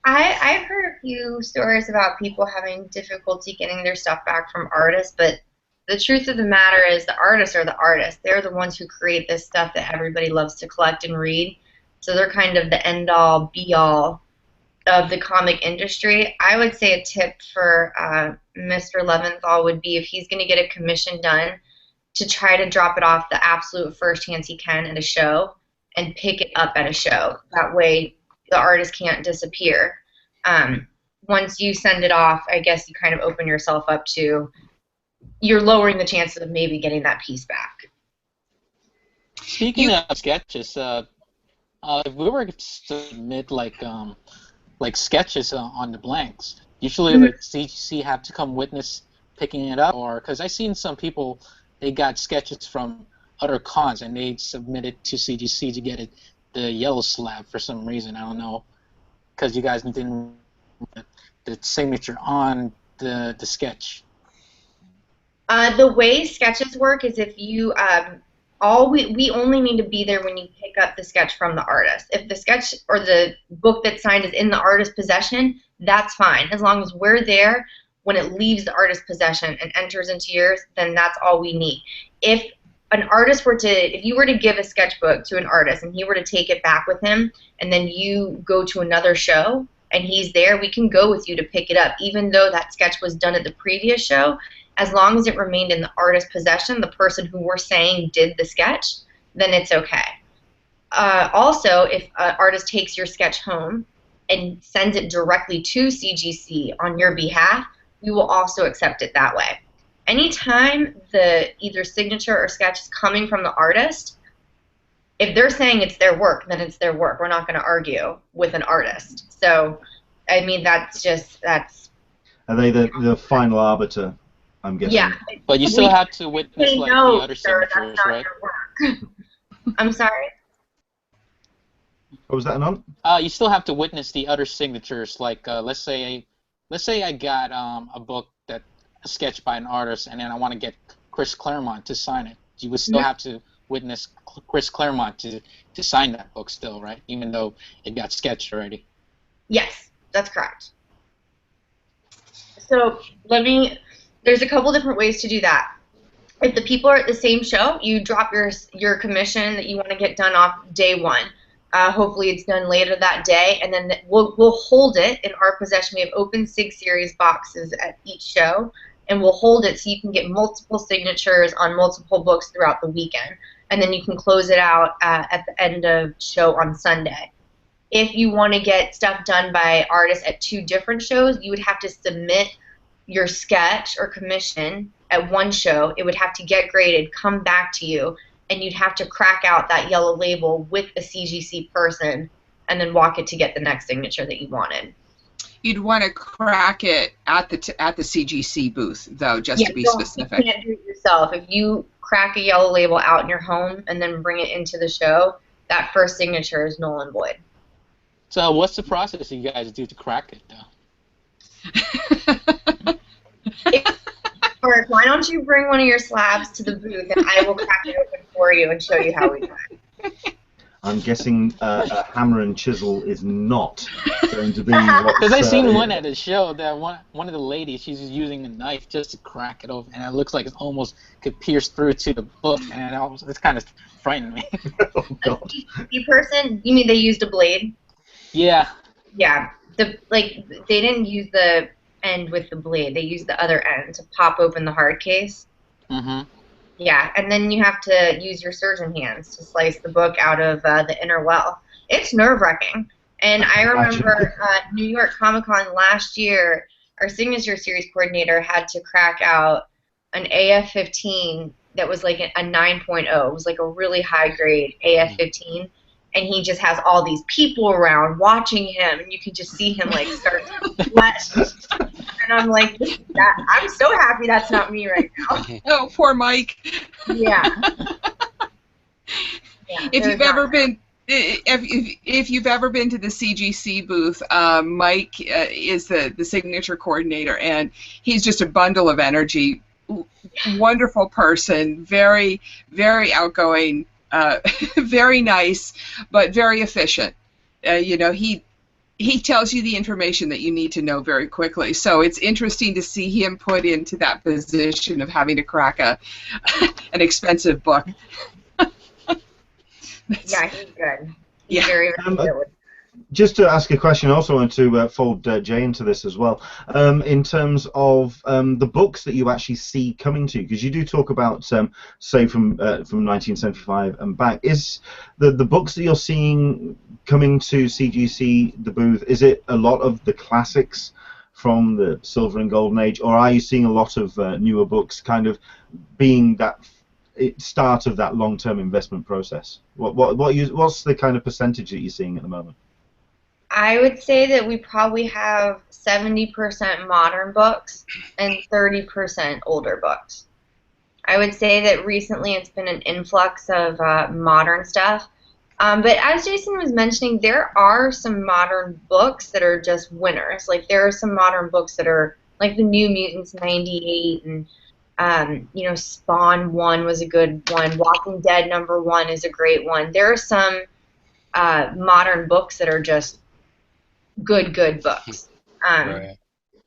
I've heard a few stories about people having difficulty getting their stuff back from artists, but the truth of the matter is the artists are the artists. They're the ones who create this stuff that everybody loves to collect and read. So they're kind of the end-all, be-all of the comic industry. I would say a tip for Mr. Leventhal would be, if he's going to get a commission done, to try to drop it off the absolute first chance he can at a show and pick it up at a show. That way the artist can't disappear. Once you send it off, I guess you kind of open yourself up to, you're lowering the chances of maybe getting that piece back. Speaking of sketches, if we were to submit like sketches on the blanks, usually like CGC have to come witness picking it up, or because I've seen some people, they got sketches from other cons and they submitted to CGC to get the yellow slab for some reason. I don't know, because you guys didn't the signature on the sketch. The way sketches work is if you we only need to be there when you pick up the sketch from the artist. If the sketch or the book that's signed is in the artist's possession, that's fine. As long as we're there when it leaves the artist's possession and enters into yours, then that's all we need. If you were to give a sketchbook to an artist and he were to take it back with him, and then you go to another show and he's there, we can go with you to pick it up, even though that sketch was done at the previous show. As long as it remained in the artist's possession, the person who we're saying did the sketch, then it's okay. Also, if an artist takes your sketch home and sends it directly to CGC on your behalf, we will also accept it that way. Anytime the either signature or sketch is coming from the artist, if they're saying it's their work, then it's their work. We're not going to argue with an artist. So, I mean, that's. Are they the final arbiter? I'm guessing. Yeah. But you still have to witness like the other signatures, that's not right? your work. I'm sorry? What was that, Anont? You still have to witness the other signatures. Like, let's say let's say I got a book that a sketch by an artist, and then I want to get Chris Claremont to sign it. You would still have to witness Chris Claremont to sign that book still, right? Even though it got sketched already. Yes, that's correct. So there's a couple different ways to do that. If the people are at the same show, you drop your commission that you want to get done off day one. Hopefully it's done later that day, and then we'll hold it in our possession. We have open SIG series boxes at each show, and we'll hold it so you can get multiple signatures on multiple books throughout the weekend, and then you can close it out at the end of show on Sunday. If you want to get stuff done by artists at 2 different shows, you would have to submit your sketch or commission at one show. It would have to get graded, come back to you, and you'd have to crack out that yellow label with a CGC person and then walk it to get the next signature that you wanted. You'd want to crack it at the CGC booth, though, just to be specific. You can't do it yourself. If you crack a yellow label out in your home and then bring it into the show, that first signature is null and void. So what's the process you guys do to crack it, though? Or why don't you bring one of your slabs to the booth and I will crack it open for you and show you how we do it. I'm guessing a hammer and chisel is not going to be what's... Because I seen one at a show that one of the ladies, she's just using a knife just to crack it open, and it looks like it almost could pierce through to the book, and it's kind of frightened me. Oh, God. The person, you mean they used a blade? Yeah. Yeah. They didn't use the end with the blade. They used the other end to pop open the hard case. Mm-hmm. Yeah, and then you have to use your surgeon hands to slice the book out of the inner well. It's nerve-wracking. And I remember New York Comic Con last year, our signature series coordinator had to crack out an AF-15 that was like a 9.0. It was like a really high-grade AF-15. And he just has all these people around watching him, and you can just see him like start to sweat. And I'm like, I'm so happy that's not me right now. Oh, poor Mike. Yeah. If you've ever been to the CGC booth, Mike is the signature coordinator, and he's just a bundle of energy. Wonderful person, very, very outgoing. Very nice, but very efficient. He tells you the information that you need to know very quickly. So it's interesting to see him put into that position of having to crack an expensive book. Yeah, he's good. He's Yeah. very good. Just to ask a question, I also want to fold Jay into this as well. In terms of the books that you actually see coming to you, because you do talk about, say, from 1975 and back, is the books that you're seeing coming to CGC, the booth, is it a lot of the classics from the Silver and Golden Age, or are you seeing a lot of newer books kind of being that start of that long-term investment process? What's the kind of percentage that you're seeing at the moment? I would say that we probably have 70% modern books and 30% older books. I would say that recently it's been an influx of modern stuff. But as Jason was mentioning, there are some modern books that are just winners. Like there are some modern books that are like the New Mutants 98 and Spawn 1 was a good one. Walking Dead #1 is a great one. There are some modern books that are just good books. Right.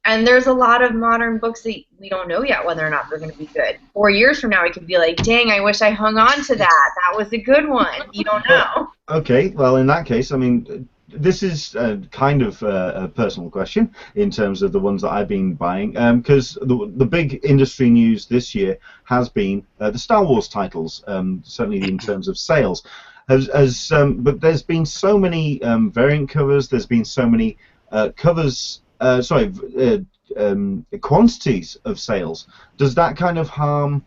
And there's a lot of modern books that we don't know yet whether or not they're going to be good. 4 years from now, we could be like, dang, I wish I hung on to that. That was a good one. You don't know. Okay, well, in that case, I mean, this is kind of a personal question in terms of the ones that I've been buying, because the big industry news this year has been the Star Wars titles, certainly in terms of sales. But there's been so many variant covers. There's been so many quantities of sales. Does that kind of harm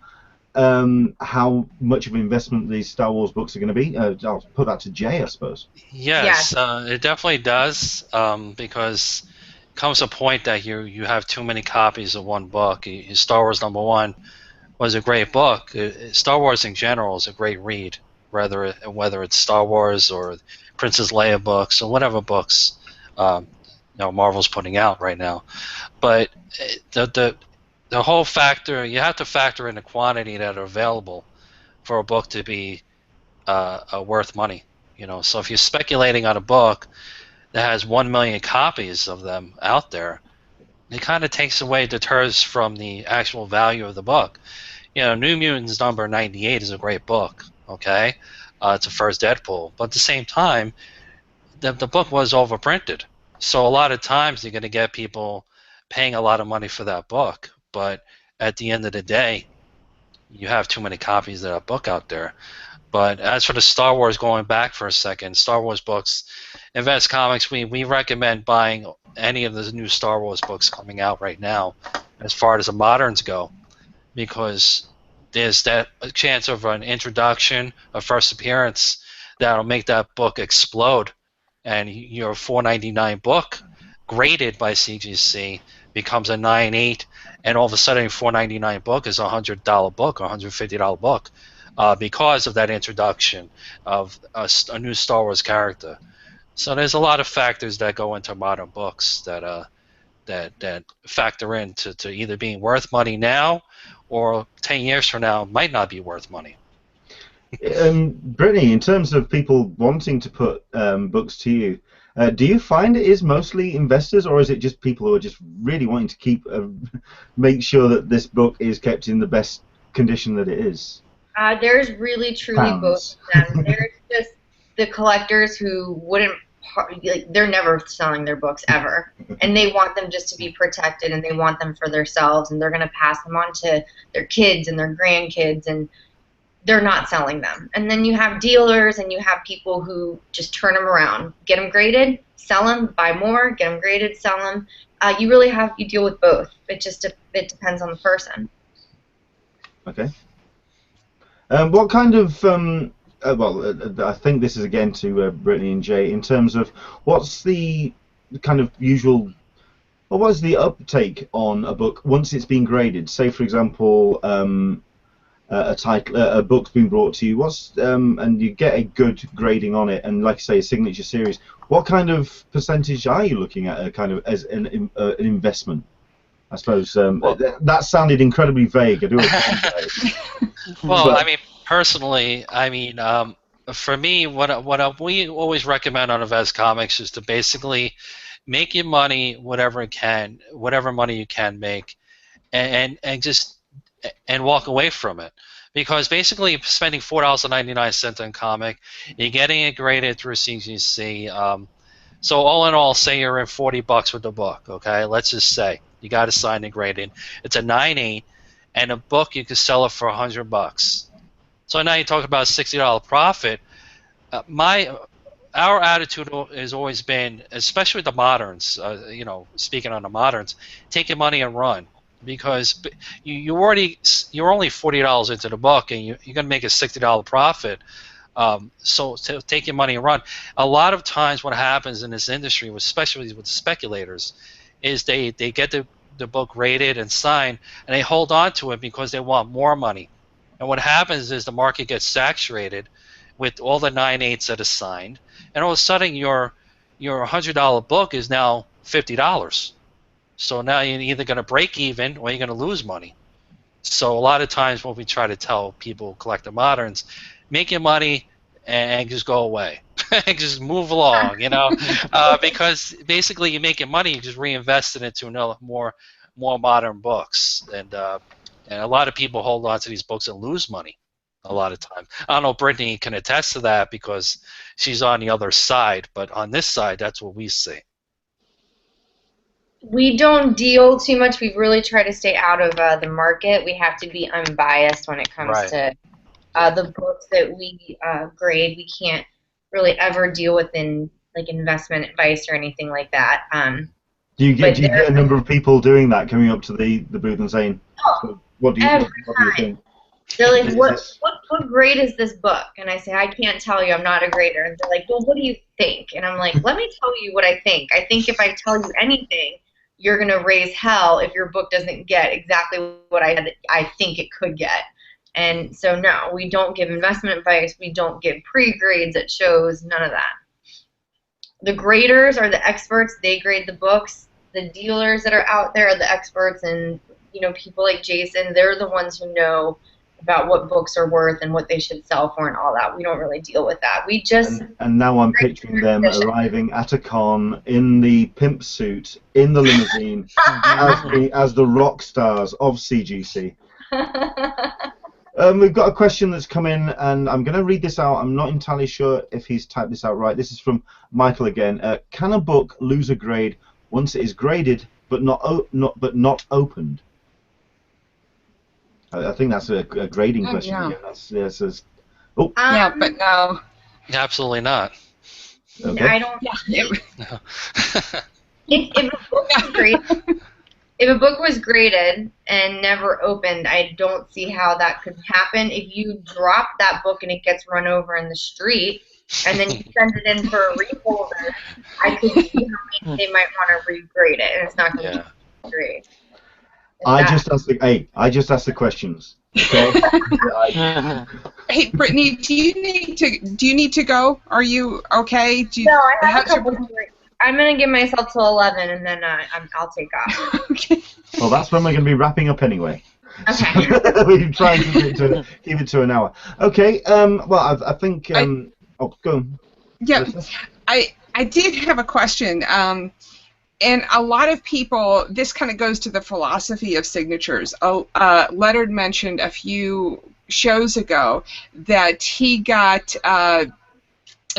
how much of an investment these Star Wars books are going to be? I'll put that to Jay, I suppose. Yes, it definitely does, because it comes a point that you have too many copies of one book. Star Wars #1 was a great book. Star Wars in general is a great read, whether it's Star Wars or Princess Leia books or whatever books. Marvel's putting out right now. But the whole factor, you have to factor in the quantity that are available for a book to be worth money. So if you're speculating on a book that has 1 million copies of them out there, it kind of deters from the actual value of the book. New Mutants number 98 is a great book. Okay, it's the first Deadpool, but at the same time, the book was overprinted. So a lot of times you're going to get people paying a lot of money for that book, but at the end of the day, you have too many copies of that book out there. But as for the Star Wars, going back for a second, Star Wars books, Invest Comics, we recommend buying any of the new Star Wars books coming out right now as far as the moderns go, because there's that chance of an introduction, a first appearance, that'll make that book explode. And your $4.99 book, graded by CGC, becomes a 9.8, and all of a sudden, your $4.99 book is a $100 book or $150 book, because of that introduction of a new Star Wars character. So there's a lot of factors that go into modern books that factor into either being worth money now, or 10 years from now might not be worth money. Brittany, in terms of people wanting to put books to you, do you find it is mostly investors, or is it just people who are just really wanting to make sure that this book is kept in the best condition that it is? There's really, truly both of them. There's just the collectors who wouldn't, they're never selling their books ever, and they want them just to be protected, and they want them for themselves, and they're going to pass them on to their kids and their grandkids, and they're not selling them. And then you have dealers, and you have people who just turn them around, get them graded, sell them, buy more, get them graded, sell them. You deal with both. It depends on the person. Okay. What kind of, I think this is again to Brittany and Jay, in terms of what's the kind of usual, or what's the uptake on a book once it's been graded? Say, for example, a book's been brought to you, and you get a good grading on it, and like I say, a signature series. What kind of percentage are you looking at, kind of as an investment? I suppose that sounded incredibly vague. I do apologize. Well, I mean, personally, for me, what we always recommend on Invest Comics is to basically make your money whatever money you can make, and walk away from it. Because basically, spending $4.99 on a comic, you're getting it graded through CGC. So all in all, say you're in $40 with the book. Okay, let's just say you got to sign and graded. It's a 9.8, and a book you could sell it for $100. So now you talk about a $60 profit. Our attitude has always been, especially with the moderns, speaking on the moderns, take your money and run, because you're only $40 into the book, and you're going to make a $60 profit. So take your money and run. A lot of times what happens in this industry, especially with speculators, is they get the book rated and signed, and they hold on to it because they want more money. And what happens is the market gets saturated with all the 9.8s that are signed, and all of a sudden your $100 book is now $50. So now you're either going to break even or you're going to lose money. So a lot of times what we try to tell people, collector moderns, make your money and just go away. Just move along, because basically you make your money, you just reinvest it into more modern books, and a lot of people hold on to these books and lose money a lot of time. I don't know if Brittany can attest to that because she's on the other side, but on this side, that's what we see. We don't deal too much. We really try to stay out of the market. We have to be unbiased when it comes to the books that we grade. We can't really ever deal with investment advice or anything like that. Do you get a number of people doing that, coming up to the booth and saying, what do you think? They're like, what grade is this book? And I say, I can't tell you, I'm not a grader. And they're like, well, what do you think? And I'm like, let me tell you what I think. I think if I tell you anything, you're going to raise hell if your book doesn't get exactly what I think it could get. And so, no, we don't give investment advice. We don't give pre-grades at shows, none of that. the graders are the experts. They grade the books. The dealers that are out there are the experts, and people like Jason, they're the ones who know about what books are worth and what they should sell for and all that. We don't really deal with that. We just and now I'm picturing them arriving at a con in the pimp suit, in the limousine, as the rock stars of CGC. We've got a question that's come in, and I'm going to read this out. I'm not entirely sure if he's typed this out right. This is from Michael again. Can a book lose a grade once it is graded but not opened? I think that's a grading question. Yeah. Yeah, but no. Absolutely not. Okay. I don't. Yeah. No. If a book was graded and never opened, I don't see how that could happen. If you drop that book and it gets run over in the street, and then you send it in for a refolder, I could see how they might want to regrade it, and it's not going to be great. I just asked the questions. Okay. Hey, Brittany, do you need to go? Are you okay? No, I have a couple. I'm gonna give myself till 11, and then I'll take off. Okay. Well, that's when we're going to be wrapping up anyway. Okay. So we can try and keep it to an hour. Okay. Well, I think. Oh, go on. Yeah, I did have a question. And a lot of people, this kind of goes to the philosophy of signatures. Leonard mentioned a few shows ago that he got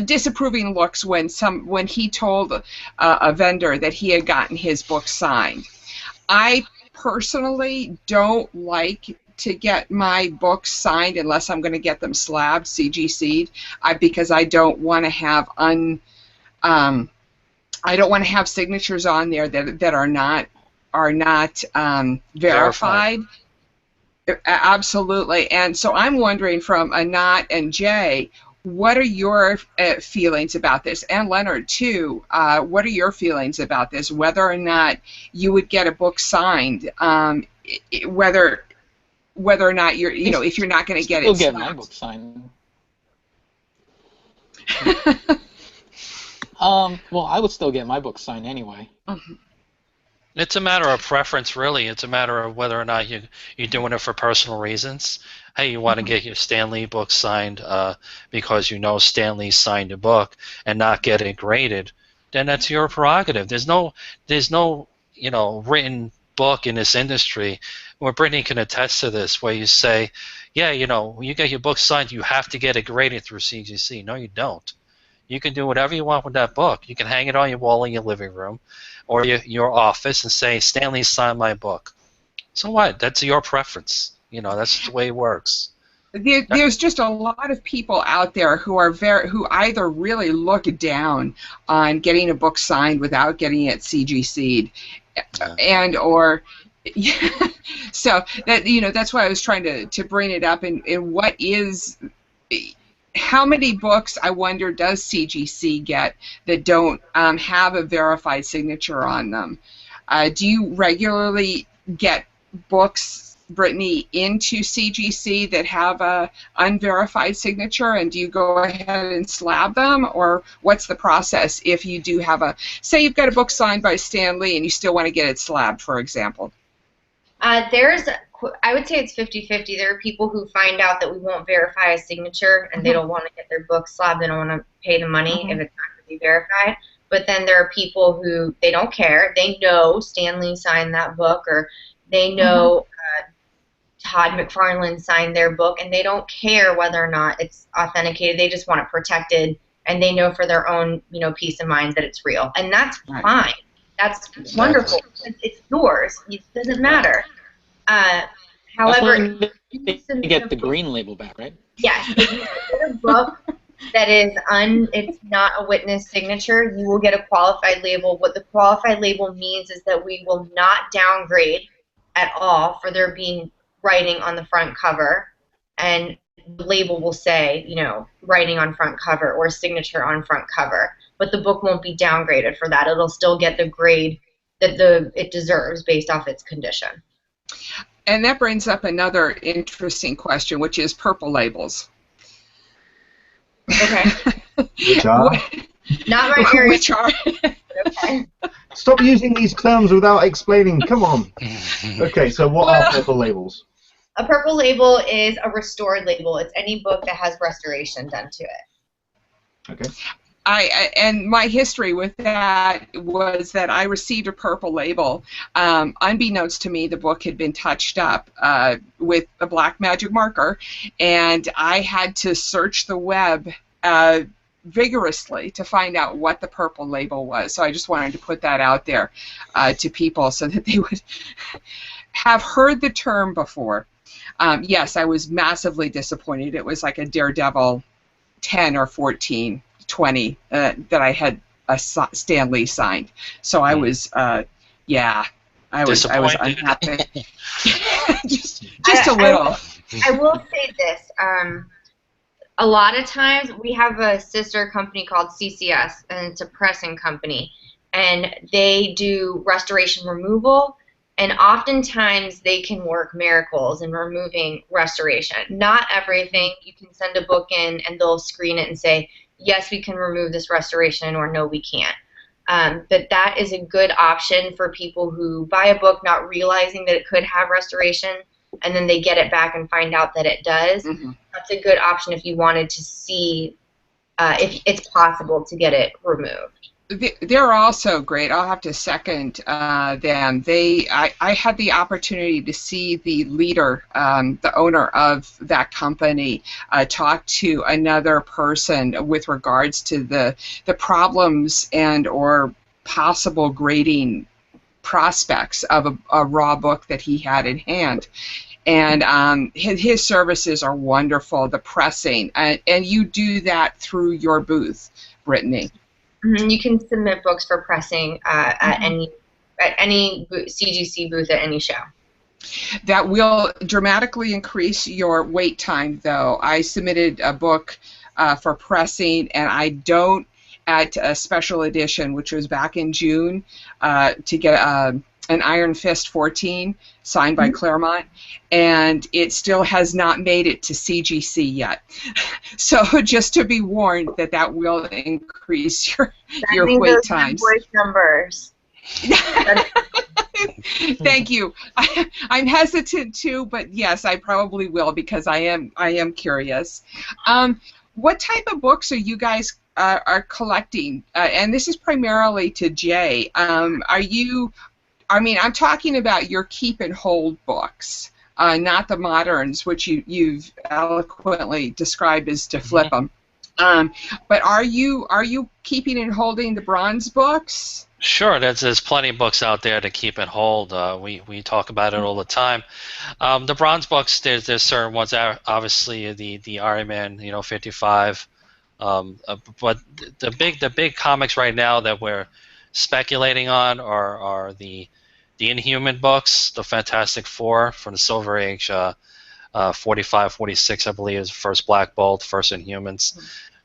disapproving looks when he told a vendor that he had gotten his book signed. I personally don't like to get my books signed unless I'm going to get them slabbed, CGC'd, because I don't want to have I don't want to have signatures on there that are not verified. Absolutely. And so I'm wondering from Anont and Jay, what are your feelings about this? And Leonard too. What are your feelings about this? Whether or not you would get a book signed, whether or not you're if you're not going to get it. Still get my book signed. Well, I would still get my book signed anyway. It's a matter of preference, really. It's a matter of whether or not you're doing it for personal reasons. Hey, you want to get your Stan Lee book signed because you know Stan Lee signed a book and not get it graded, then that's your prerogative. There's no written book in this industry where Brittany can attest to this, where you say, yeah, when you get your book signed, you have to get it graded through CGC. No, you don't. You can do whatever you want with that book. You can hang it on your wall in your living room or your office and say, Stan Lee signed my book. So what? That's your preference. That's the way it works. There's just a lot of people out there who either really look down on getting a book signed without getting it CGC'd, or so that that's why I was trying to bring it up. And what is, how many books, I wonder, does CGC get that don't have a verified signature on them? Do you regularly get books, Brittany, into CGC that have a unverified signature, and do you go ahead and slab them, or what's the process if you do have say you've got a book signed by Stan Lee and you still want to get it slabbed, for example? I would say it's 50-50. There are people who find out that we won't verify a signature and they don't want to get their book slabbed. They don't want to pay the money if it's not going to be verified. But then there are people who, they don't care. They know Stan Lee signed that book, or they know Todd McFarlane signed their book, and they don't care whether or not it's authenticated. They just want it protected, and they know for their own peace of mind that it's real. And that's fine. That's wonderful. It's yours. It doesn't matter. However, you get the green label back, right? Yes. If you get a book that is it's not a witness signature, you will get a qualified label. What the qualified label means is that we will not downgrade at all for there being writing on the front cover, and the label will say, writing on front cover or signature on front cover. But the book won't be downgraded for that. It'll still get the grade that it deserves based off its condition. And that brings up another interesting question, which is purple labels. Okay. Not my area. Which are... Okay. Stop using these terms without explaining. Come on. Okay, so what are purple labels? A purple label is a restored label. It's any book that has restoration done to it. Okay. And my history with that was that I received a purple label. Unbeknownst to me, the book had been touched up with a black magic marker, and I had to search the web vigorously to find out what the purple label was. So I just wanted to put that out there to people so that they would have heard the term before. Yes, I was massively disappointed. It was like a Daredevil 10 or 14. 20 that I had a Stan Lee signed, so I was I was unhappy. just a little. I will say this: a lot of times we have a sister company called CCS, and it's a pressing company, and they do restoration removal. And oftentimes they can work miracles in removing restoration. Not everything. You can send a book in and they'll screen it and say, yes, we can remove this restoration, or no, we can't. But that is a good option for people who buy a book not realizing that it could have restoration, and then they get it back and find out that it does. Mm-hmm. That's a good option if you wanted to see if it's possible to get it removed. They're also great. I'll have to second them. I had the opportunity to see the leader, the owner of that company, talk to another person with regards to the problems and or possible grading prospects of a raw book that he had in hand. And his services are wonderful, the pressing. And you do that through your booth, Brittany. Mm-hmm. You can submit books for pressing at any CGC booth at any show. That will dramatically increase your wait time, though. I submitted a book for pressing, and I don't at a special edition, which was back in June, to get an Iron Fist 14 signed by Claremont, and it still has not made it to CGC yet. So just to be warned that will increase your wait times. Voice numbers. Thank you. I'm hesitant too, but yes, I probably will because I am curious. What type of books are you guys are collecting? And this is primarily to Jay. I'm talking about your keep and hold books, not the moderns, which you've eloquently described as to flip them. But are you keeping and holding the bronze books? Sure, there's plenty of books out there to keep and hold. We talk about it all the time. The bronze books, there's certain ones. Obviously, the Iron Man, 55. But the big comics right now that we're speculating on are the Inhuman books, the Fantastic Four from the Silver Age, 45, 46, I believe, is the first Black Bolt, first Inhumans.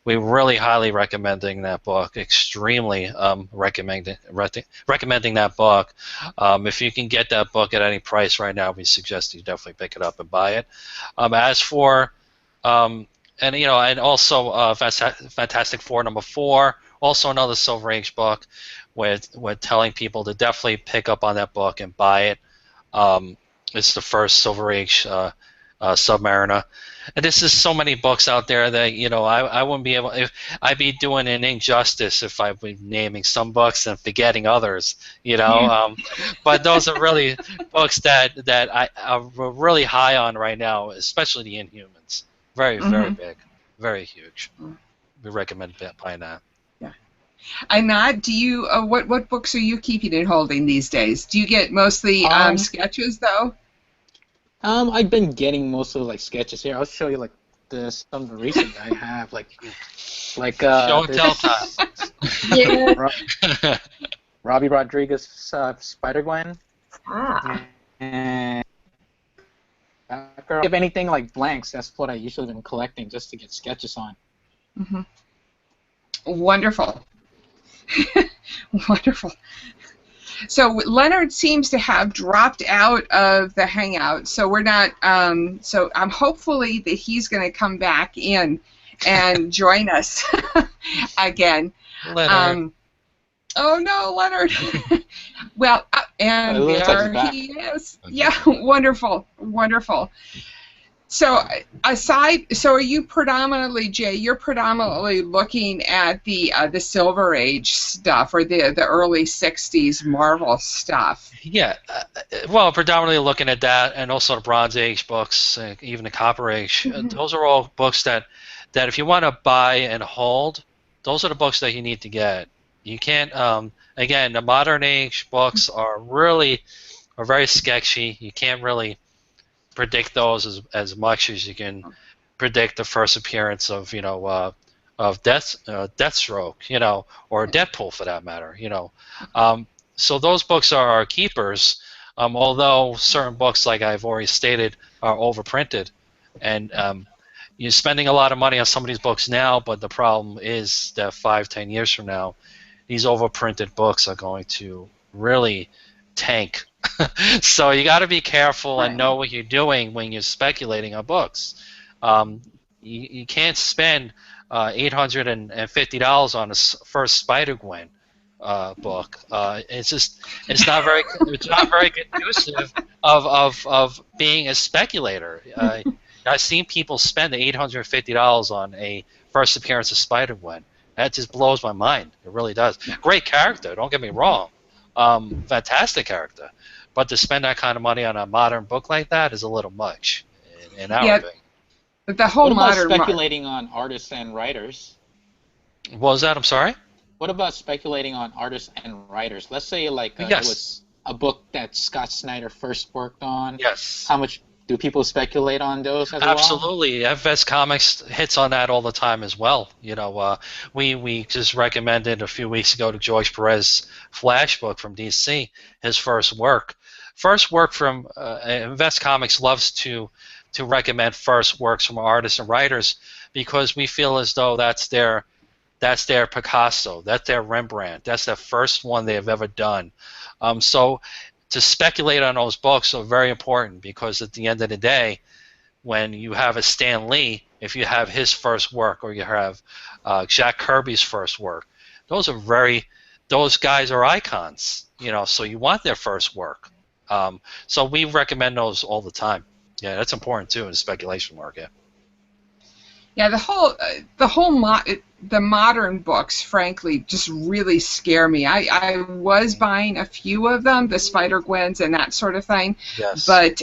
We're really highly recommending that book, extremely recommending that book. If you can get that book at any price right now, we suggest you definitely pick it up and buy it. As for, and also Fantastic Four #4, also another Silver Age book. We're telling people to definitely pick up on that book and buy it. It's the first Silver Age Submariner. And this is so many books out there that I wouldn't be able. I'd be doing an injustice if I were naming some books and forgetting others. But those are really books that we're really high on right now, especially the Inhumans. Very very big, very huge. We recommend buying that. Anont, do you what books are you keeping and holding these days? Do you get mostly sketches though? I've been getting mostly sketches here. I'll show you some of the recent I have show and tell time. Yeah. Robbie Rodriguez Spider-Gwen. And if anything blanks, that's what I usually been collecting just to get sketches on. Mm-hmm. Wonderful. Wonderful. So Leonard seems to have dropped out of the Hangout, so we're not. So I'm hopefully that he's going to come back in and join us again. Leonard. Oh no, Leonard. Well, and It looks like there he's back. he is. Yeah, wonderful, wonderful. So are you predominantly, Jay? You're predominantly looking at the Silver Age stuff, or the early '60s Marvel stuff. Yeah, well, predominantly looking at that, and also the Bronze Age books, even the Copper Age. Those are all books that if you want to buy and hold, those are the books that you need to get. You can't. Again, the Modern Age books are very sketchy. You can't really predict those as much as you can predict the first appearance of Deathstroke, or Deadpool for that matter. So those books are our keepers. Although certain books, like I've already stated, are overprinted, and you're spending a lot of money on some of these books now. But the problem is that 5-10 years from now, these overprinted books are going to really tank. So you got to be careful and know what you're doing when you're speculating on books. You can't spend $850 on a first Spider-Gwen book. It's not very conducive of being a speculator. I've seen people spend $850 on a first appearance of Spider-Gwen. That just blows my mind. It really does. Great character, don't get me wrong. Fantastic character. But to spend that kind of money on a modern book like that is a little much, in our opinion. The whole What about modern speculating on artists and writers? What was that? I'm sorry? What about speculating on artists and writers? Let's say it was a book that Scott Snyder first worked on. Yes. How much do people speculate on those as Absolutely. FS Comics hits on that all the time as well. We just recommended a few weeks ago to George Perez Flash book from DC, his first work. First work from Invest Comics loves to recommend first works from artists and writers because we feel as though that's their Picasso, that's their Rembrandt, that's the first one they have ever done. So to speculate on those books are very important because at the end of the day, when you have a Stan Lee, if you have his first work or you have Jack Kirby's first work, those guys are icons, so you want their first work. So we recommend those all the time. Yeah, that's important too in the speculation market. Yeah, the modern books, frankly, just really scare me. I was buying a few of them, the Spider-Gwens and that sort of thing. Yes. But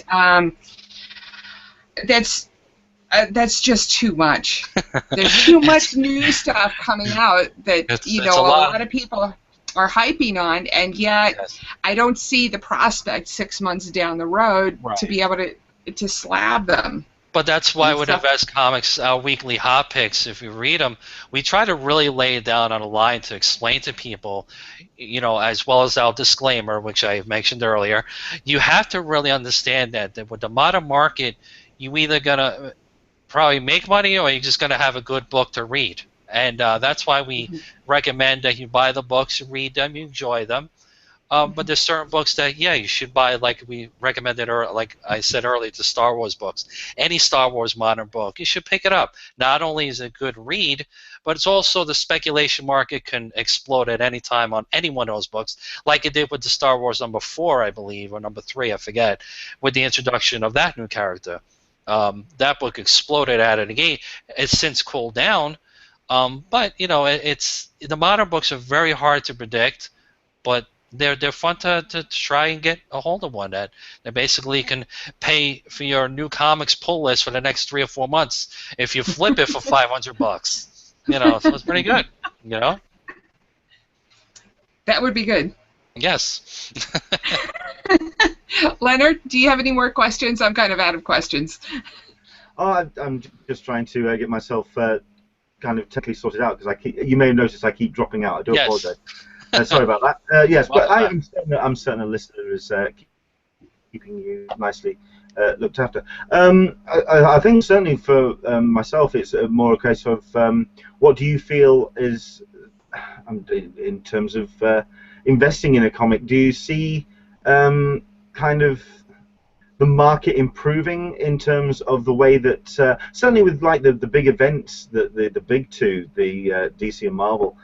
that's just too much. There's too much new stuff coming out that a lot of people are hyping on, and yet I don't see the prospect 6 months down the road to be able to slab them. But that's why with Invest Comics, our weekly hot picks, if you read them, we try to really lay it down on a line to explain to people, as well as our disclaimer, which I mentioned earlier. You have to really understand that with the modern market, you either going to probably make money or you're just going to have a good book to read. And that's why we recommend that you buy the books, read them, you enjoy them. But there's certain books that, you should buy, like we recommended, or like I said earlier, the Star Wars books. Any Star Wars modern book, you should pick it up. Not only is it a good read, but it's also the speculation market can explode at any time on any one of those books, like it did with the Star Wars number 4, I believe, or number 3, I forget, with the introduction of that new character. That book exploded out of the gate. It's since cooled down, but it's the modern books are very hard to predict, but they're fun to try and get a hold of one that basically can pay for your new comics pull list for the next 3 or 4 months if you flip it for $500. So it's pretty good. That would be good. Yes. Leonard, do you have any more questions? I'm kind of out of questions. Oh, I'm just trying to get myself kind of technically sorted out because you may have noticed I keep dropping out. I do apologize. Sorry about that. Yes, but I'm certain a listener is keeping you nicely looked after. I think certainly for myself, it's more a case of what do you feel is, in terms of investing in a comic, do you see kind of the market improving in terms of the way that certainly with like the big events, the big two, the DC and Marvel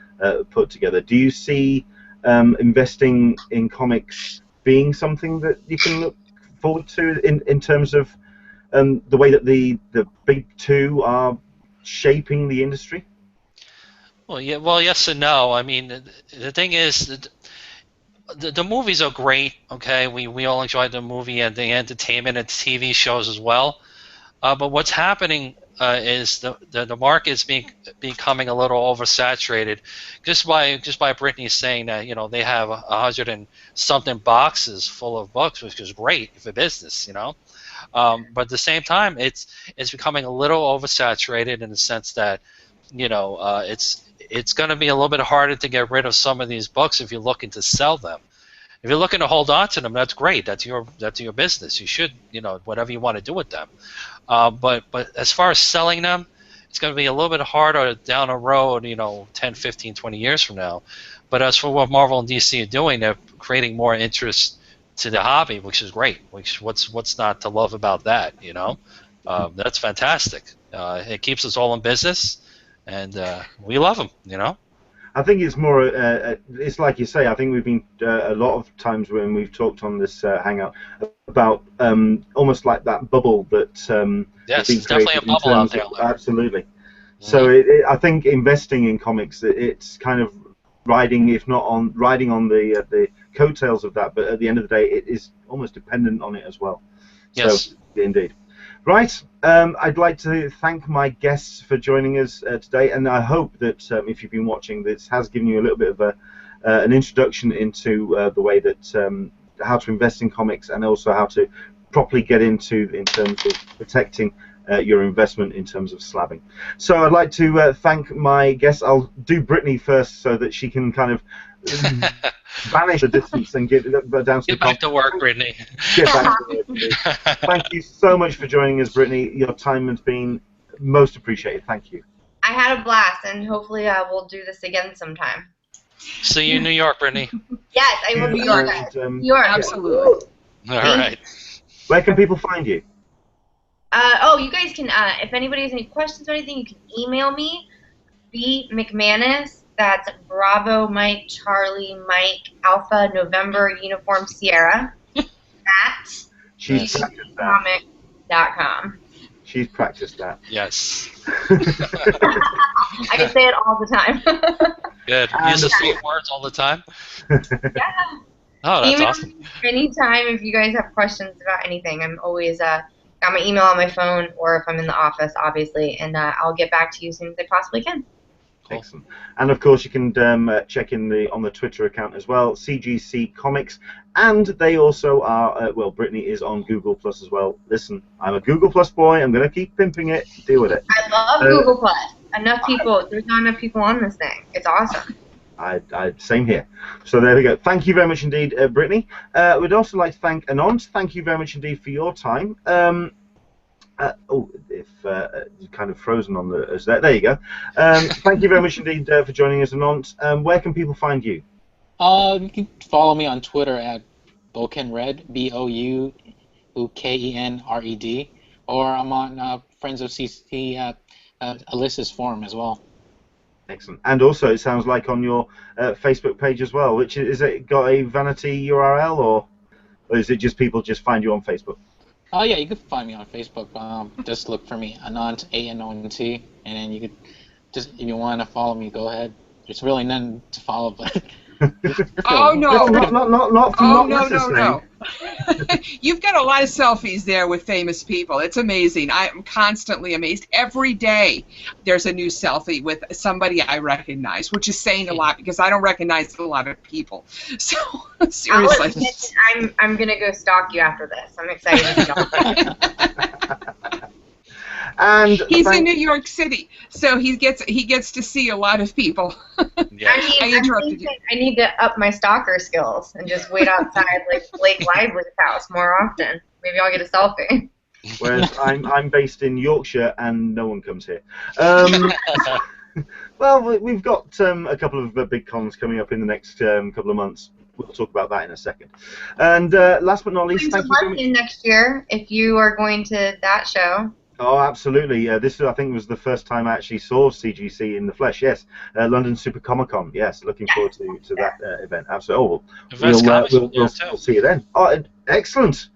put together. Do you see investing in comics being something that you can look forward to in terms of the way that the big two are shaping the industry? Well, yeah. Well, yes and no. I mean, the thing is that the movies are great. Okay, we all enjoy the movie and the entertainment and TV shows as well. But what's happening is the market is becoming a little oversaturated, just by Brittany saying that they have 100 and something boxes full of books, which is great for business, but at the same time, it's becoming a little oversaturated in the sense that it's going to be a little bit harder to get rid of some of these books if you're looking to sell them. If you're looking to hold on to them, that's great. That's your business. You should, whatever you want to do with them. But as far as selling them, it's going to be a little bit harder down the road, 10, 15, 20 years from now. But as for what Marvel and DC are doing, they're creating more interest to the hobby, which is great. What's not to love about that, That's fantastic. It keeps us all in business, and we love them, I think it's more, it's like you say, I think we've been, a lot of times when we've talked on this Hangout about almost like that bubble that yes, it's definitely a bubble out there. Absolutely. Mm-hmm. So I think investing in comics, it's kind of riding on the coattails of that, but at the end of the day, it is almost dependent on it as well. Yes. So, indeed. Right, I'd like to thank my guests for joining us today, and I hope that if you've been watching, this has given you a little bit of an introduction into the way that how to invest in comics, and also how to properly get into in terms of protecting your investment in terms of slabbing. So I'd like to thank my guests. I'll do Brittany first so that she can kind of vanish the distance and get back to work, Brittany. Get back to work. Thank you so much for joining us, Brittany. Your time has been most appreciated. Thank you. I had a blast, and hopefully we'll do this again sometime. See you in New York, Brittany. Yes, I will. New York. New York, absolutely. All right. Where can people find you? You guys can. If anybody has any questions or anything, you can email me, B.McManus. That's Bravo Mike Charlie Mike Alpha November Uniform Sierra at comic.com. She's practiced that. Yes. I can say it all the time. Good. Use the same words all the time? Yeah. Oh, that's awesome. Anytime if you guys have questions about anything. I'm always got my email on my phone, or if I'm in the office, obviously, and I'll get back to you as soon as I possibly can. Excellent. And of course, you can check in on the Twitter account as well, CGC Comics, and they also are. Brittany is on Google Plus as well. Listen, I'm a Google Plus boy. I'm going to keep pimping it. Deal with it. I love Google Plus. Enough people. There's not enough people on this thing. It's awesome. Same here. So there we go. Thank you very much indeed, Brittany. We'd also like to thank Anont. Thank you very much indeed for your time. You're kind of frozen on the... There you go. Thank you very much indeed for joining us, Anont. Where can people find you? You can follow me on Twitter at Boukenred, Boukenred, or I'm on Friends of CC Alyssa's forum as well. Excellent. And also, it sounds like on your Facebook page as well, which is it got a vanity URL, or is it just people just find you on Facebook? Oh yeah, you can find me on Facebook. Just look for me, Anont, A-N-O-N-T, and then you could just, if you want to follow me, go ahead. There's really nothing to follow, but... Oh no! No. You've got a lot of selfies there with famous people. It's amazing. I'm constantly amazed. Every day there's a new selfie with somebody I recognize, which is saying a lot because I don't recognize a lot of people. So seriously, I'm gonna go stalk you after this. I'm excited to stalk. And he's in New York City, so he gets to see a lot of people. Yeah. I need to up my stalker skills and just wait outside like Blake Lively's house more often. Maybe I'll get a selfie. Whereas I'm based in Yorkshire and no one comes here. Well, we've got a couple of big cons coming up in the next couple of months. We'll talk about that in a second. And last but not least, thank you very much. Next year, if you are going to that show. Oh, absolutely. This, I think, was the first time I actually saw CGC in the flesh. Yes, London Super Comic Con. Yes, looking forward to that event. Absolutely. Oh, Events Comics was there too. we'll see you then. Oh, excellent.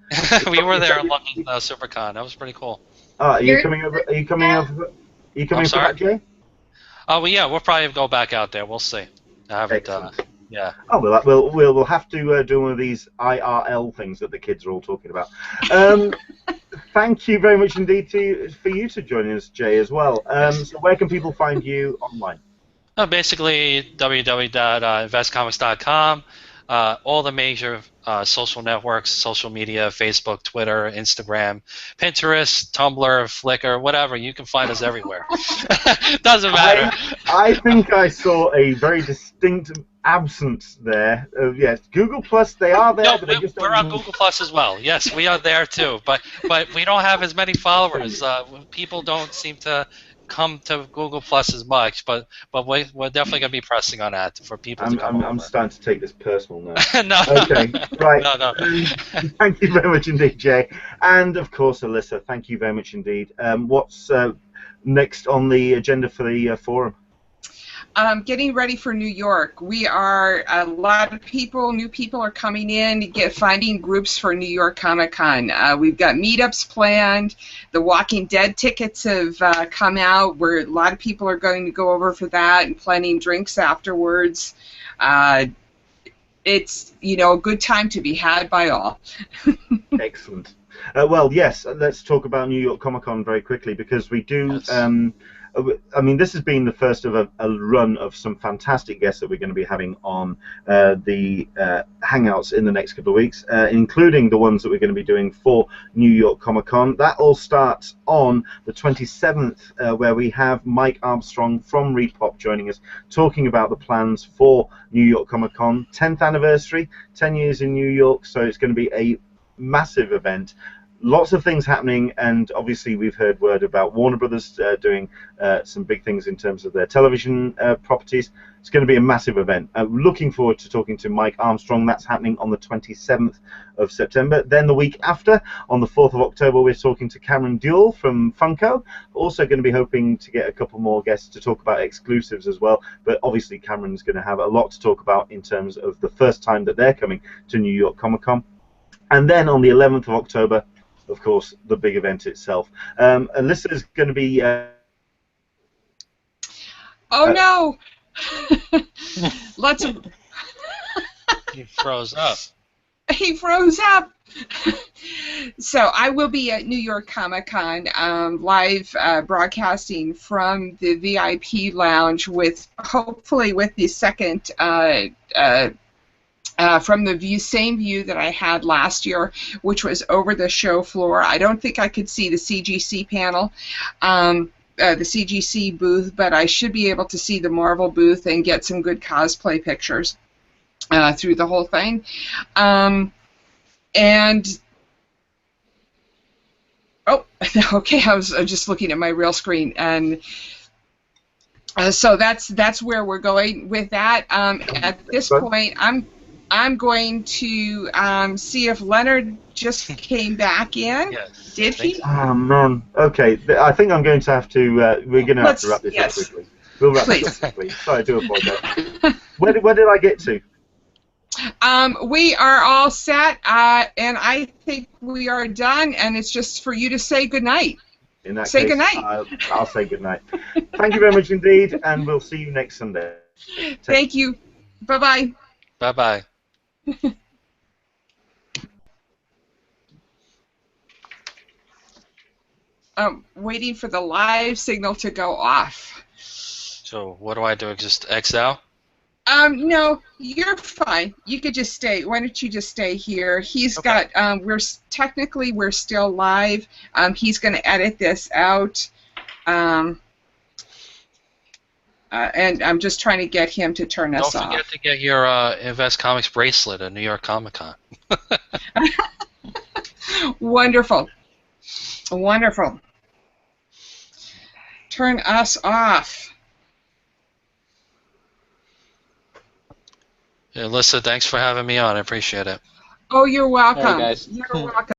We were there at London SuperCon. That was pretty cool. Are you coming over? Are you coming over? Are you coming for that, Jay? Oh, well, yeah, we'll probably go back out there. We'll see. I haven't. Yeah. Oh, well, we'll have to do one of these IRL things that the kids are all talking about. Thank you very much indeed for you to join us, Jay, as well. So where can people find you online? Basically, www.investcomics.com. All the major social networks, social media, Facebook, Twitter, Instagram, Pinterest, Tumblr, Flickr, whatever. You can find us everywhere. Doesn't matter. I think I saw a very distinct absence there. Yes, Google Plus, they are there. No, but we're on Google Plus as well. Yes, we are there too. But we don't have as many followers. People don't seem to come to Google Plus as much, but we're definitely going to be pressing on that for people to come over. I'm starting to take this personal now. No. Okay, right. No. Thank you very much indeed, Jay. And, of course, Alyssa, thank you very much indeed. What's next on the agenda for the forum? Getting ready for New York. We are a lot of new people are coming in finding groups for New York Comic Con. We've got meetups planned. The Walking Dead tickets have come out, where a lot of people are going to go over for that and planning drinks afterwards. It's a good time to be had by all. Excellent. Well, yes, let's talk about New York Comic Con very quickly, because we do. Yes. I mean, this has been the first of a run of some fantastic guests that we're going to be having on the Hangouts in the next couple of weeks, including the ones that we're going to be doing for New York Comic Con. That all starts on the 27th, where we have Mike Armstrong from Repop joining us, talking about the plans for New York Comic Con, 10th anniversary, 10 years in New York, so it's going to be a massive event. Lots of things happening, and obviously we've heard word about Warner Brothers doing some big things in terms of their television properties. It's going to be a massive event. Looking forward to talking to Mike Armstrong. That's happening on the 27th of September. Then the week after, on the 4th of October, we're talking to Cameron Duell from Funko. Also going to be hoping to get a couple more guests to talk about exclusives as well. But obviously Cameron's going to have a lot to talk about in terms of the first time that they're coming to New York Comic Con. And then on the 11th of October, of course, the big event itself. Alyssa is going to be... oh, no! Lots of... He froze up. He froze up! So I will be at New York Comic Con live broadcasting from the VIP lounge hopefully with the second from the same view that I had last year, which was over the show floor. I don't think I could see the CGC panel, the CGC booth, but I should be able to see the Marvel booth and get some good cosplay pictures through the whole thing. And oh, okay, I was just looking at my real screen, and so that's where we're going with that. At this point, I'm going to see if Leonard just came back in. Yes. Did he? Oh, man. Okay, I think I'm going to have to... we're going to have to wrap this up quickly. We'll wrap this up quickly. Sorry, I do apologize. Where did I get to? We are all set, and I think we are done, and it's just for you to say goodnight. In that say case, goodnight. I'll say goodnight. Thank you very much indeed, and we'll see you next Sunday. Thank you. Bye-bye. Bye-bye. Waiting for the live signal to go off. So what do I do? Just X out? No, you're fine. You could just stay. Why don't you just stay here? He's got. We're still live. He's going to edit this out. And I'm just trying to get him to turn us off. Don't forget to get your Invest Comics bracelet at New York Comic Con. Wonderful. Wonderful. Turn us off. Alyssa, thanks for having me on. I appreciate it. Oh, you're welcome. All right, guys. You're welcome.